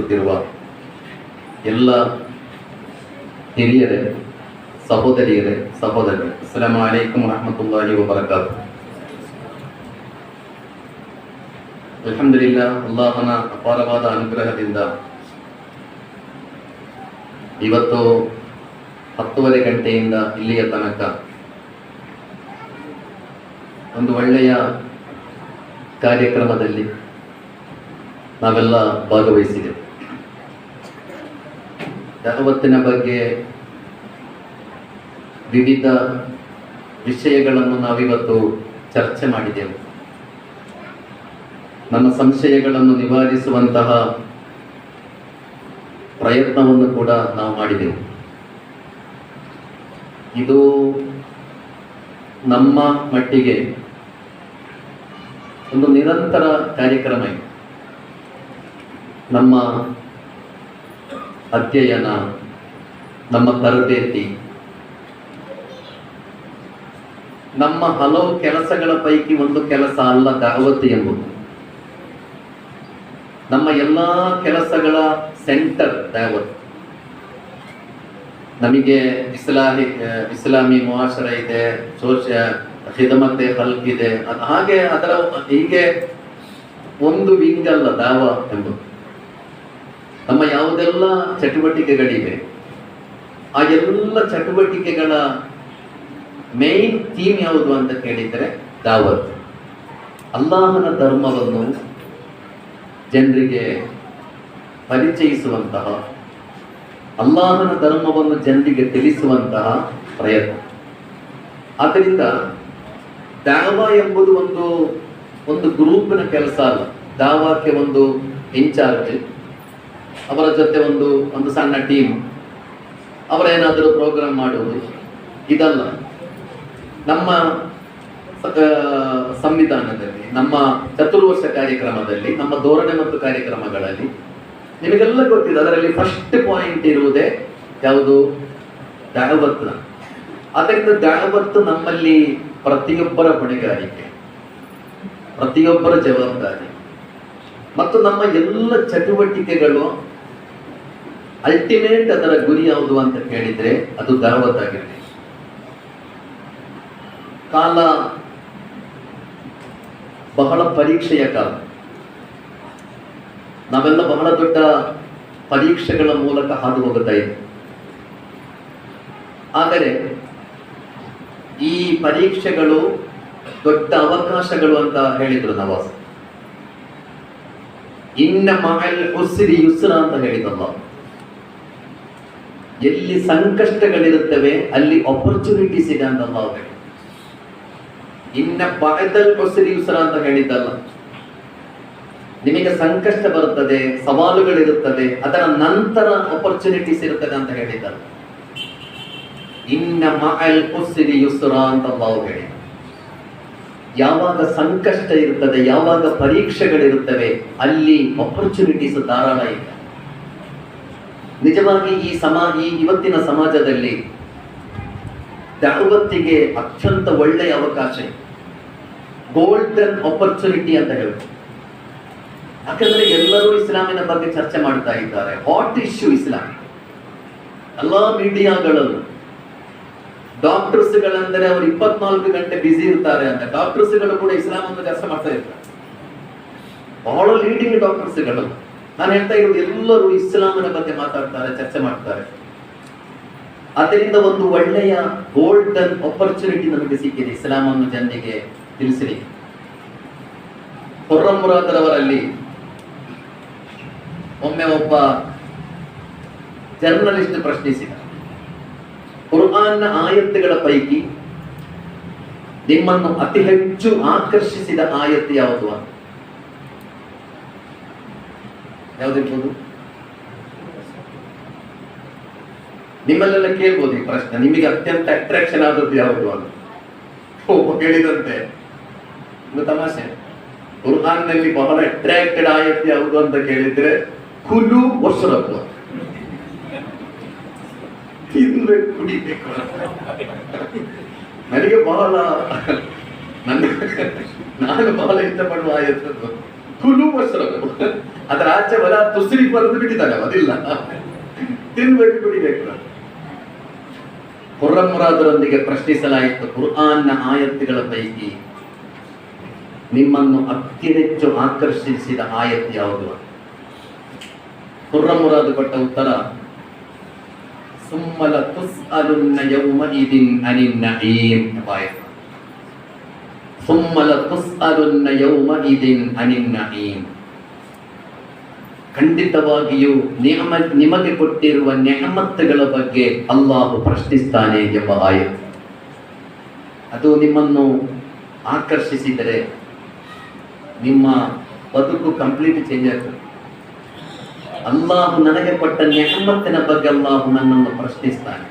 ಆಲಿಸುತ್ತಿರುವ ಎಲ್ಲ ಹಿರಿಯರೇ, ಸಹೋದರಿಯರೇ, ಸಹೋದರರೇ, ಅಸ್ಸಲಾಮು ಅಲೈಕುಂ ವರಹಮತುಲ್ಲಾಹಿ ವಬರಕಾತು. ಅಲ್ಹಮ್ದುಲಿಲ್ಲಾಹ್, ಅಲ್ಲಾಹನ ಅಪಾರವಾದ ಅನುಗ್ರಹದಿಂದ ಇವತ್ತು 10:30 ಗಂಟೆಯಿಂದ ಇಲ್ಲಿಯ ತನಕ ಒಂದು ಒಳ್ಳೆಯ ಕಾರ್ಯಕ್ರಮದಲ್ಲಿ ನಾವೆಲ್ಲ ಭಾಗವಹಿಸಿದೆವು. ದಾವತ್ತಿನ ಬಗ್ಗೆ ವಿವಿಧ ವಿಷಯಗಳನ್ನು ನಾವಿವತ್ತು ಚರ್ಚೆ ಮಾಡಿದೆವು. ನಮ್ಮ ಸಂಶಯಗಳನ್ನು ನಿವಾರಿಸುವಂತಹ ಪ್ರಯತ್ನವನ್ನು ಕೂಡ ನಾವು ಮಾಡಿದೆವು. ಇದು ನಮ್ಮ ಮಟ್ಟಿಗೆ ಒಂದು ನಿರಂತರ ಕಾರ್ಯಕ್ರಮ ಇದೆ. ನಮ್ಮ ಅಧ್ಯಯನ, ನಮ್ಮ ತರಬೇತಿ, ನಮ್ಮ ಹಲವು ಕೆಲಸಗಳ ಪೈಕಿ ಒಂದು ಕೆಲಸ ಅಲ್ಲ ದಾವತ್ ಎಂಬುದು. ನಮ್ಮ ಎಲ್ಲ ಕೆಲಸಗಳ ಸೆಂಟರ್ ದಾವತ್. ನಮಗೆ ಇಸ್ಲಾಮಿ ಮುಆಶರ ಇದೆ, ಖಿದಮತೆ ಹಲ್ಕ್ ಇದೆ, ಹಾಗೆ ಅದರ ಹೀಗೆ ಒಂದು ವಿಂಗ್ ಅಲ್ಲ ದಾವ ಎಂಬುದು. ನಮ್ಮ ಯಾವುದೆಲ್ಲ ಚಟುವಟಿಕೆಗಳಿವೆ ಆ ಎಲ್ಲ ಚಟುವಟಿಕೆಗಳ ಮೇನ್ ಥೀಮ್ ಯಾವುದು ಅಂತ ಕೇಳಿದರೆ ದಾವತ್. ಅಲ್ಲಾಹನ ಧರ್ಮವನ್ನು ಜನರಿಗೆ ಪರಿಚಯಿಸುವಂತಹ, ಅಲ್ಲಾಹನ ಧರ್ಮವನ್ನು ಜನರಿಗೆ ತಿಳಿಸುವಂತಹ ಪ್ರಯತ್ನ. ಆದ್ದರಿಂದ ದಾವಾ ಎಂಬುದು ಒಂದು ಗ್ರೂಪಿನ ಕೆಲಸ ಅಲ್ಲ. ದಾವಾಕ್ಕೆ ಒಂದು ಇನ್ಚಾರ್ಜ್, ಅವರ ಜೊತೆ ಒಂದು ಸಣ್ಣ ಟೀಮ್, ಅವರೇನಾದರೂ ಪ್ರೋಗ್ರಾಮ್ ಮಾಡುವುದು ಇದಲ್ಲ. ನಮ್ಮ ಸಂವಿಧಾನದಲ್ಲಿ, ನಮ್ಮ ಚತುರ್ವರ್ಷ ಕಾರ್ಯಕ್ರಮದಲ್ಲಿ, ನಮ್ಮ ಧೋರಣೆ ಮತ್ತು ಕಾರ್ಯಕ್ರಮಗಳಲ್ಲಿ ನಿಮಗೆಲ್ಲ ಗೊತ್ತಿದೆ, ಅದರಲ್ಲಿ ಫಸ್ಟ್ ಪಾಯಿಂಟ್ ಇರುವುದೇ ಯಾವುದು? ದಾವತ್. ಅದರಿಂದ ದಾವತ್ ನಮ್ಮಲ್ಲಿ ಪ್ರತಿಯೊಬ್ಬರ ಹೊಣೆಗಾರಿಕೆ, ಪ್ರತಿಯೊಬ್ಬರ ಜವಾಬ್ದಾರಿ. ಮತ್ತು ನಮ್ಮ ಎಲ್ಲ ಚಟುವಟಿಕೆಗಳು ಅಲ್ಟಿಮೇಟ್ ಅದರ ಗುರಿ ಯಾವುದು ಅಂತ ಕೇಳಿದ್ರೆ ಅದು ದಾವತ್ ಆಗಿರಲಿ. ಕಾಲ ಬಹಳ ಪರೀಕ್ಷೆಯ ಕಾಲ. ನಾವೆಲ್ಲ ಬಹಳ ದೊಡ್ಡ ಪರೀಕ್ಷೆಗಳ ಮೂಲಕ ಹಾದು ಹೋಗುತ್ತಾ ಇದ್ದೇವೆ. ಆದರೆ ಈ ಪರೀಕ್ಷೆಗಳು ದೊಡ್ಡ ಅವಕಾಶಗಳು ಅಂತ ಹೇಳಿದ್ರು ನವಾಜ್. ಇನ್ನ ಮಅಲ್ ಉಸ್ರಿ ಯುಸ್ರ ಅಂತ ಹೇಳಿದಲ್ಲ. ಎಲ್ಲಿ ಸಂಕಷ್ಟಗಳಿರುತ್ತವೆ ಅಲ್ಲಿ ಆಪರ್ಚುನಿಟೀಸ್ ಇದೆ ಅಂತಲ್ಲ ಅವರು. ಇನ್ನ ಬಅದಲ್ ಉಸ್ರಿ ಯುಸ್ರ ಅಂತ ಹೇಳಿದ್ದಲ್ಲ. ನಿಮಗೆ ಸಂಕಷ್ಟ ಬರುತ್ತದೆ, ಸವಾಲುಗಳಿರುತ್ತದೆ, ಅದರ ನಂತರ ಆಪರ್ಚುನಿಟೀಸ್ ಇರುತ್ತದೆ ಅಂತ ಹೇಳಿದ್ದಲ್ಲ. ಇನ್ನ ಮಅಲ್ ಉಸ್ರಿ ಯುಸ್ರ ಅಂತ ಅಲ್ಲಾಹ್ ಹೇಳಿ. ಯಾವಾಗ ಸಂಕಷ್ಟ ಇರುತ್ತದೆ, ಯಾವಾಗ ಪರೀಕ್ಷೆಗಳಿರುತ್ತವೆ ಅಲ್ಲಿ ಆಪರ್ಚುನಿಟೀಸ್ ಧಾರಾಳ ಇದೆ. ನಿಜವಾಗಿ ಈ ಇವತ್ತಿನ ಸಮಾಜದಲ್ಲಿ ದಾವತ್ತಿಗೆ ಅತ್ಯಂತ ಒಳ್ಳೆಯ ಅವಕಾಶ ಇದೆ. ಗೋಲ್ಡನ್ ಆಪರ್ಚುನಿಟಿ ಅಂತ ಹೇಳ್ಬೋದು. ಯಾಕಂದ್ರೆ ಎಲ್ಲರೂ ಇಸ್ಲಾಮಿನ ಬಗ್ಗೆ ಚರ್ಚೆ ಮಾಡ್ತಾ ಇದ್ದಾರೆ. ಹಾಟ್ ಇಶ್ಯೂ ಇಸ್ಲಾಂ. ಎಲ್ಲ ಮೀಡಿಯಾಗಳಲ್ಲೂ ಡಾಕ್ಟರ್ಸ್ಗಳಂದರೆ ಅವರು 24 ಗಂಟೆ ಬಿಸಿ ಇರ್ತಾರೆ ಅಂತ. ಡಾಕ್ಟರ್ಸ್ಗಳು ಕೂಡ ಇಸ್ಲಾಂ ಅನ್ನು ಚರ್ಚೆ ಮಾಡ್ತಾ ಇರ್ತಾರೆ. ಬಹಳ ಲೀಡಿಂಗ್ ಡಾಕ್ಟರ್ಸ್ಗಳು. ನಾನು ಹೇಳ್ತಾ ಇರೋದು ಎಲ್ಲರೂ ಇಸ್ಲಾಮಿನ ಬಗ್ಗೆ ಮಾತಾಡ್ತಾರೆ, ಚರ್ಚೆ ಮಾಡ್ತಾರೆ. ಅದರಿಂದ ಒಂದು ಒಳ್ಳೆಯ ಗೋಲ್ಡನ್ ಆಪರ್ಚುನಿಟಿ ನಮಗೆ ಸಿಕ್ಕಿದೆ ಇಸ್ಲಾಂ ಅನ್ನು ಜನರಿಗೆ ತಿಳಿಸಲಿಕ್ಕೆ. ಖುರ್ರಂ ಮುರಾದರವರಲ್ಲಿ ಒಮ್ಮೆ ಒಬ್ಬ ಜರ್ನಲಿಸ್ಟ್ ಪ್ರಶ್ನಿಸಿದ, ಕುರ್ಆನ್ನ ಆಯತ್ತುಗಳ ಪೈಕಿ ನಿಮ್ಮನ್ನು ಅತಿ ಹೆಚ್ಚು ಆಕರ್ಷಿಸಿದ ಆಯತ್ತು ಯಾವುದು ಅಂತ. ಯಾವುದಿರ್ಬೋದು? ನಿಮ್ಮಲ್ಲೆಲ್ಲ ಕೇಳ್ಬೋದು ಈ ಪ್ರಶ್ನೆ. ನಿಮಗೆ ಅತ್ಯಂತ ಅಟ್ರಾಕ್ಷನ್ ಆದದ್ದು ಯಾವುದು ಅಂತ. ಹೇಳಿದಂತೆ ಒಂದು ತಮಾಷೆ, ಕುರ್ಆನ್ನಲ್ಲಿ ಬಹಳ ಅಟ್ರಾಕ್ಟೆಡ್ ಆಯತ್ತು ಯಾವುದು ಅಂತ ಕೇಳಿದ್ರೆ ಕುಲು ವಶ್ರಬು, ತಿನ್ಬೇಕು, ಕುಡಿಬೇಕು. ನನಗೆ ಬಹಳ ನಾನು ಬಹಳ ಇಷ್ಟಪಡುವ ಆಯತ್ತದ್ದು ಕುಲು ವಶ್ರಬು. ಅದರ ಆಚೆ ವಲ ತುಸಿರಿ ಬರೆದು ಬಿಟ್ಟಿದ್ದಾರೆ, ಅದಿಲ್ಲ, ತಿನ್ಬೇಕು ಕುಡಿಬೇಕು. ಖುರ್ರಂ ಮುರಾದರೊಂದಿಗೆ ಪ್ರಶ್ನಿಸಲಾಯಿತು, ಕುರ್ಆನ್ನ ಆಯತ್ತುಗಳ ಪೈಕಿ ನಿಮ್ಮನ್ನು ಅತಿ ಹೆಚ್ಚು ಆಕರ್ಷಿಸಿದ ಆಯತ್ ಯಾವುದು? ಖುರ್ರಂ ಮುರಾದ್ ಕೊಟ್ಟ ಉತ್ತರ, ಸುಮ್ಮಲ ತುಸ್ಅಲುನ್ನ ಯೌಮಇದಿನ್ ಅನಿನ್ ನഈಮ್ ಎಂಬ ಆಯತ್. ಸುಮ್ಮಲ ತುಸ್ಅಲುನ್ನ ಯೌಮಇದಿನ್ ಅನಿನ್ ನഈಮ್. ಖಂಡಿತವಾಗಿಯೂ ನಿಮಗೆ ಕೊಟ್ಟಿರುವ ನೆಹಮತ್ತುಗಳ ಬಗ್ಗೆ ಅಲ್ಲಾಹು ಪ್ರಶ್ನಿಸ್ತಾನೆ ಎಂಬ ಆಯತ್. ಅದು ನಿಮ್ಮನ್ನು ಆಕರ್ಷಿಸಿದರೆ ನಿಮ್ಮ ಬದುಕು ಕಂಪ್ಲೀಟ್ ಚೇಂಜ್ ಆಗ್ತದೆ. ಅಲ್ಲಾಹು ನನಗೆ ಕೊಟ್ಟ ನೆಹಮತ್ತಿನ ಬಗ್ಗೆ ಅಲ್ಲಾಹು ನನ್ನನ್ನು ಪ್ರಶ್ನಿಸ್ತಾನೆ.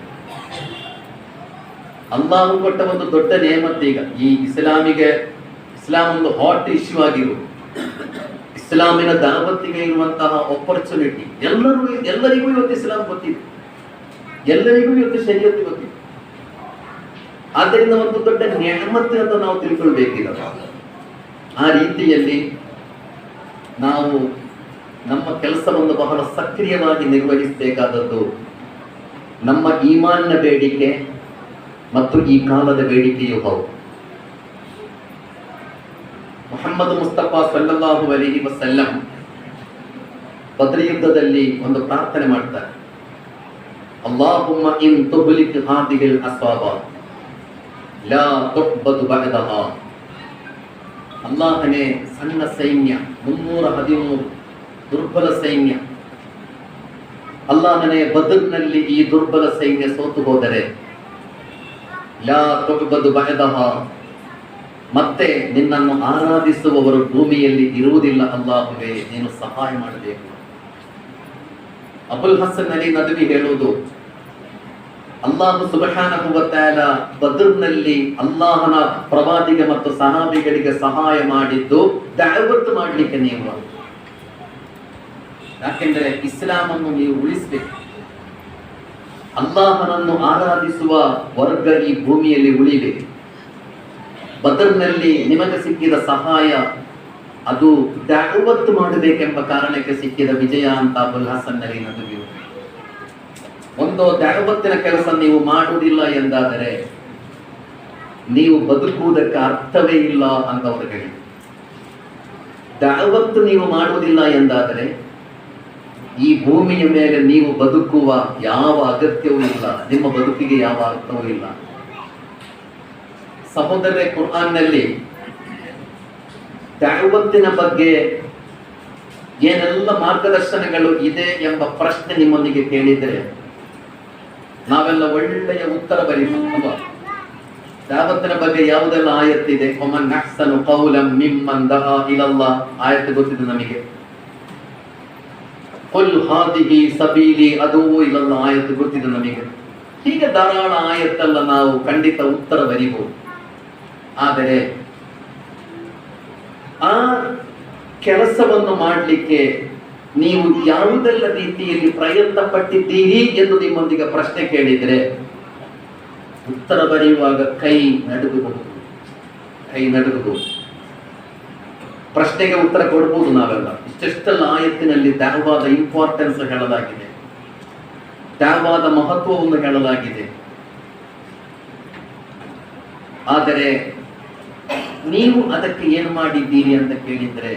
ಅಲ್ಲಾಹು ಕೊಟ್ಟ ಒಂದು ದೊಡ್ಡ ನೇಮತ್ತು. ಈಗ ಈ ಇಸ್ಲಾಂ ಒಂದು ಹಾಟ್ ಇಶ್ಯೂ ಆಗಿರುವುದು, ಇಸ್ಲಾಮಿನ ದಾವತ್ತಿಗೆ ಇರುವಂತಹ ಆಪರ್ಚುನಿಟಿ ಎಲ್ಲರಿಗೂ ಇವತ್ತು ಇಸ್ಲಾಂ ಗೊತ್ತಿದೆ, ಎಲ್ಲರಿಗೂ ಇವತ್ತು ಶರೀಯತ್ತು ಗೊತ್ತಿದೆ. ಆದ್ದರಿಂದ ಒಂದು ದೊಡ್ಡ ನೆಹಮತ್ತು ಅಂತ ನಾವು ತಿಳ್ಕೊಳ್ಬೇಕಿಲ್ಲ. ಆ ರೀತಿಯಲ್ಲಿ ನಾವು ನಮ್ಮ ಕೆಲಸವನ್ನು ಬಹಳ ಸಕ್ರಿಯವಾಗಿ ನಿರ್ವಹಿಸಬೇಕಾದದ್ದು ನಮ್ಮ ಈಮಾನ್ನ ಬೇಡಿಕೆ ಮತ್ತು ಈ ಕಾಲದ ಬೇಡಿಕೆಯೂ ಹೌದು. ಮುಹಮ್ಮದ್ ಮುಸ್ತಫಾ ಸಲ್ಲಲ್ಲಾಹು ಅಲೈಹಿ ವಸಲ್ಲಂ ಬದ್ರ್ ಯುದ್ಧದಲ್ಲಿ ಒಂದು ಪ್ರಾರ್ಥನೆ ಮಾಡ್ತಾರೆ, ಅಲ್ಲಾಹುಮ್ಮ ಇನ್ ತುಹ್ಲಿಕ್ ಹಾದಿಹಿಲ್ ಅಸ್ವಾಬ ಲಾ ತುಹ್ಬದು ಬಅದಹಾ. ಅಲ್ಲಾಹನೇ, ಸಣ್ಣ ಸೈನ್ಯ 313 ದುರ್ಬಲ ಸೈನ್ಯ, ಅಲ್ಲಾಹನೇ ಬದ್ರ್ನಲ್ಲಿ ಈ ದುರ್ಬಲ ಸೈನ್ಯ ಸೋತು ಹೋದರೆ ಲಾ ತುಹ್ಬದು ಬಅದಹಾ, ಮತ್ತೆ ನಿನ್ನನ್ನು ಆರಾಧಿಸುವವರು ಭೂಮಿಯಲ್ಲಿ ಇರುವುದಿಲ್ಲ. ಅಲ್ಲಾಹುವೇ, ನೀನು ಸಹಾಯ ಮಾಡಬೇಕು. ಅಬುಲ್ ಹಸನ್ ಅಲಿ ನದವಿ ಹೇಳುವುದು, ಅಲ್ಲಾಹು ಸುಬ್ಹಾನಹು ವ ತಆಲಾ ಬದ್ರ್ನಲ್ಲಿ ಅಲ್ಲಾಹನ ಪ್ರವಾದಿಗೆ ಮತ್ತು ಸಹಾಬಿಗಳಿಗೆ ಸಹಾಯ ಮಾಡಿದ್ದು ದಅವತ್ ಮಾಡಲಿಕ್ಕೆ. ನೀವು ಯಾಕೆಂದರೆ ಇಸ್ಲಾಮನ್ನು ನೀವು ಉಳಿಸಬೇಕು. ಅಲ್ಲಾಹನನ್ನು ಆರಾಧಿಸುವ ವರ್ಗ ಈ ಭೂಮಿಯಲ್ಲಿ ಉಳಿಬೇಕು. ಬದರ್ನಲ್ಲಿ ನಿಮಗೆ ಸಿಕ್ಕಿದ ಸಹಾಯ ಅದು ದಅವತ್ ಮಾಡಬೇಕೆಂಬ ಕಾರಣಕ್ಕೆ ಸಿಕ್ಕಿದ ವಿಜಯ ಅಂತ ಅಬುಲ್ ಹಸನ್ ಅಲಿ ನದವಿ. ಒಂದು ದಅವತ್ತಿನ ಕೆಲಸ ನೀವು ಮಾಡುವುದಿಲ್ಲ ಎಂದಾದರೆ ನೀವು ಬದುಕುವುದಕ್ಕೆ ಅರ್ಥವೇ ಇಲ್ಲ ಅಂತ ಅವರು ಹೇಳಿ. ದಅವತ್ ನೀವು ಮಾಡುವುದಿಲ್ಲ ಎಂದಾದರೆ ಈ ಭೂಮಿಯ ಮೇಲೆ ನೀವು ಬದುಕುವ ಯಾವ ಅಗತ್ಯವೂ ಇಲ್ಲ, ನಿಮ್ಮ ಬದುಕಿಗೆ ಯಾವ ಅರ್ಥವೂ ಇಲ್ಲ. ಸಹೋದರರೇ, ಕುರ್ಆನ್ನಲ್ಲಿ ದಅವತ್ತಿನ ಬಗ್ಗೆ ಏನೆಲ್ಲ ಮಾರ್ಗದರ್ಶನಗಳು ಇದೆ ಎಂಬ ಪ್ರಶ್ನೆ ನಿಮ್ಮೊಂದಿಗೆ ಕೇಳಿದರೆ ನಾವೆಲ್ಲ ಒಳ್ಳೆಯ ಉತ್ತರ ಬರೀಬಹುದು. ದಾವತ್ತಿನ ಬಗ್ಗೆ ಯಾವುದೆಲ್ಲ ಆಯತ್ತಿದೆ? ಒಮನ್ ಅಹ್ಸನು ಕೌಲಂ ಮಿಮ್ಮನ್ ದಆ ಇಲಲ್ಲಾಹ್ ಆಯತ್ತು ಗೊತ್ತಿದೆ ನಮಗೆ. ಕುಲ್ ಹಾದಿಹಿ ಸಬೀಲಿ ಅದೂ ಇಲಲ್ಲಾಹ್ ಆಯತ್ತು ಗೊತ್ತಿದೆ ನಮಗೆ. ಹೀಗೆ ಧಾರಾಳ ಆಯತ್ತೆಲ್ಲ ನಾವು ಖಂಡಿತ ಉತ್ತರ ಬರೀಬಹುದು. ಆದರೆ ಆ ಕೆಲಸವನ್ನು ಮಾಡಲಿಕ್ಕೆ ನೀವು ಯಾವುದೆಲ್ಲ ರೀತಿಯಲ್ಲಿ ಪ್ರಯತ್ನ ಪಟ್ಟಿದ್ದೀರಿ ಎಂದು ನಿಮ್ಮೊಂದಿಗೆ ಪ್ರಶ್ನೆ ಕೇಳಿದರೆ ಉತ್ತರ ಬರೆಯುವಾಗ ಕೈ ನಡುಗಬಹುದು. ಪ್ರಶ್ನೆಗೆ ಉತ್ತರ ಕೊಡಬಹುದು ನಾವೆಲ್ಲ. ಇಷ್ಟೆಷ್ಟೆಲ್ಲ ಆಯತ್ತಿನಲ್ಲಿ ದಾವಾದ ಇಂಪಾರ್ಟೆನ್ಸ್ ಹೇಳಲಾಗಿದೆ, ದಾವಾದ ಮಹತ್ವವನ್ನು ಹೇಳಲಾಗಿದೆ. ಆದರೆ ನೀವು ಅದಕ್ಕೆ ಏನು ಮಾಡಿದ್ದೀರಿ ಅಂತ ಕೇಳಿದರೆ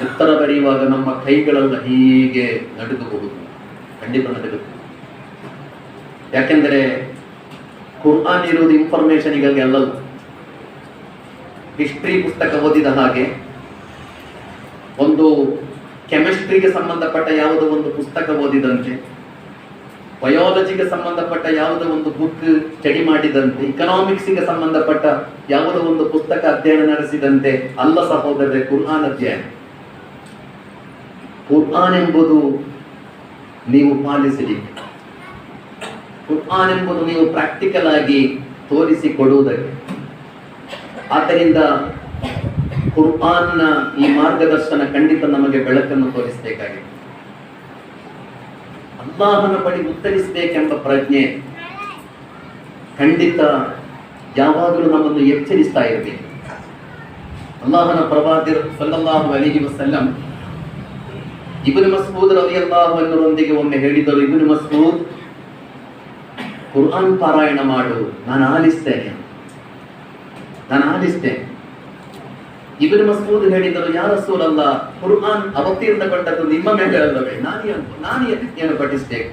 ಉತ್ತರ ಬರೆಯುವಾಗ ನಮ್ಮ ಕೈಗಳೆಲ್ಲ ಹೀಗೆ ನಡುಗಬಹುದು, ಖಂಡಿತ ನಡುಗುತ್ತೆ. ಯಾಕೆಂದರೆ ಕುರ್ಆನ್ ಇರುವುದು ಇನ್ಫಾರ್ಮೇಶನ್ಗಾಗಿ ಅಲ್ಲಲ್ಲ. ಹಿಸ್ಟ್ರಿ ಪುಸ್ತಕ ಓದಿದ ಹಾಗೆ ಒಂದು ಕೆಮಿಸ್ಟ್ರಿಗೆ ಸಂಬಂಧಪಟ್ಟ ಯಾವುದೋ ಒಂದು ಪುಸ್ತಕ ಓದಿದಂತೆ, ಬಯಾಲಜಿಗೆ ಸಂಬಂಧಪಟ್ಟ ಯಾವುದೋ ಒಂದು ಬುಕ್ ಸ್ಟಡಿ ಮಾಡಿದಂತೆ, ಇಕನಾಮಿಕ್ಸ್ಗೆ ಸಂಬಂಧಪಟ್ಟ ಯಾವುದೋ ಒಂದು ಪುಸ್ತಕ ಅಧ್ಯಯನ ನಡೆಸಿದಂತೆ ಅಲ್ಲ ಸಹೋದರರೇ. ಕುರ್ಆನ್ ಅಧ್ಯಯನ, ಕುರ್ಆನ್ ಎಂಬುದು ನೀವು ಪಾಲಿಸಲಿಕ್ಕೆ, ಕುರ್ಆನ್ ಎಂಬುದು ನೀವು ಪ್ರಾಕ್ಟಿಕಲ್ ಆಗಿ ತೋರಿಸಿಕೊಡುವುದಕ್ಕೆ. ಆದ್ದರಿಂದ ಕುರ್ಆನ್ನ ಈ ಮಾರ್ಗದರ್ಶನ ಖಂಡಿತ ನಮಗೆ ಬೆಳಕನ್ನು ತೋರಿಸಬೇಕಾಗಿದೆ. ಅಲ್ಲಾಹನ ಬಳಿ ಉತ್ತರಿಸಬೇಕೆಂಬ ಪ್ರಜ್ಞೆ ಖಂಡಿತ ಯಾವಾಗಲೂ ನಮ್ಮನ್ನು ಎಚ್ಚರಿಸ್ತಾ ಇರಬೇಕು. ಅಲ್ಲಾಹನ ಪ್ರವಾದಿ ಸಲ್ಲಲ್ಲಾಹು ಅಲೈಹಿ ವಸಲ್ಲಂ ಇಬ್ನ್ ಮಸ್ಊದ್ ರಲಿಯಲ್ಲಾಹು ಅನ್ಹುರೊಂದಿಗೆ ಒಮ್ಮೆ ಹೇಳಿದರು, ಇಬ್ನ್ ಮಸ್ಊದ್, ಕುರ್ಆನ್ ಪಾರಾಯಣ ಮಾಡು, ನಾನು ಆಲಿಸ್ತೇನೆ. ಇಬ್ನ್ ಮಸ್ಊದ್ ಹೇಳಿದರು, ಯಾ ರಸೂಲಲ್ಲಾಹ್, ಕುರ್ಆನ್ ಅವತೀರ್ಣಗೊಂಡದ್ದು ನಿಮ್ಮ ಮೇಲೆ ಅಲ್ಲವೇ, ನಾನು ಏನು ಪಠಿಸಬೇಕು?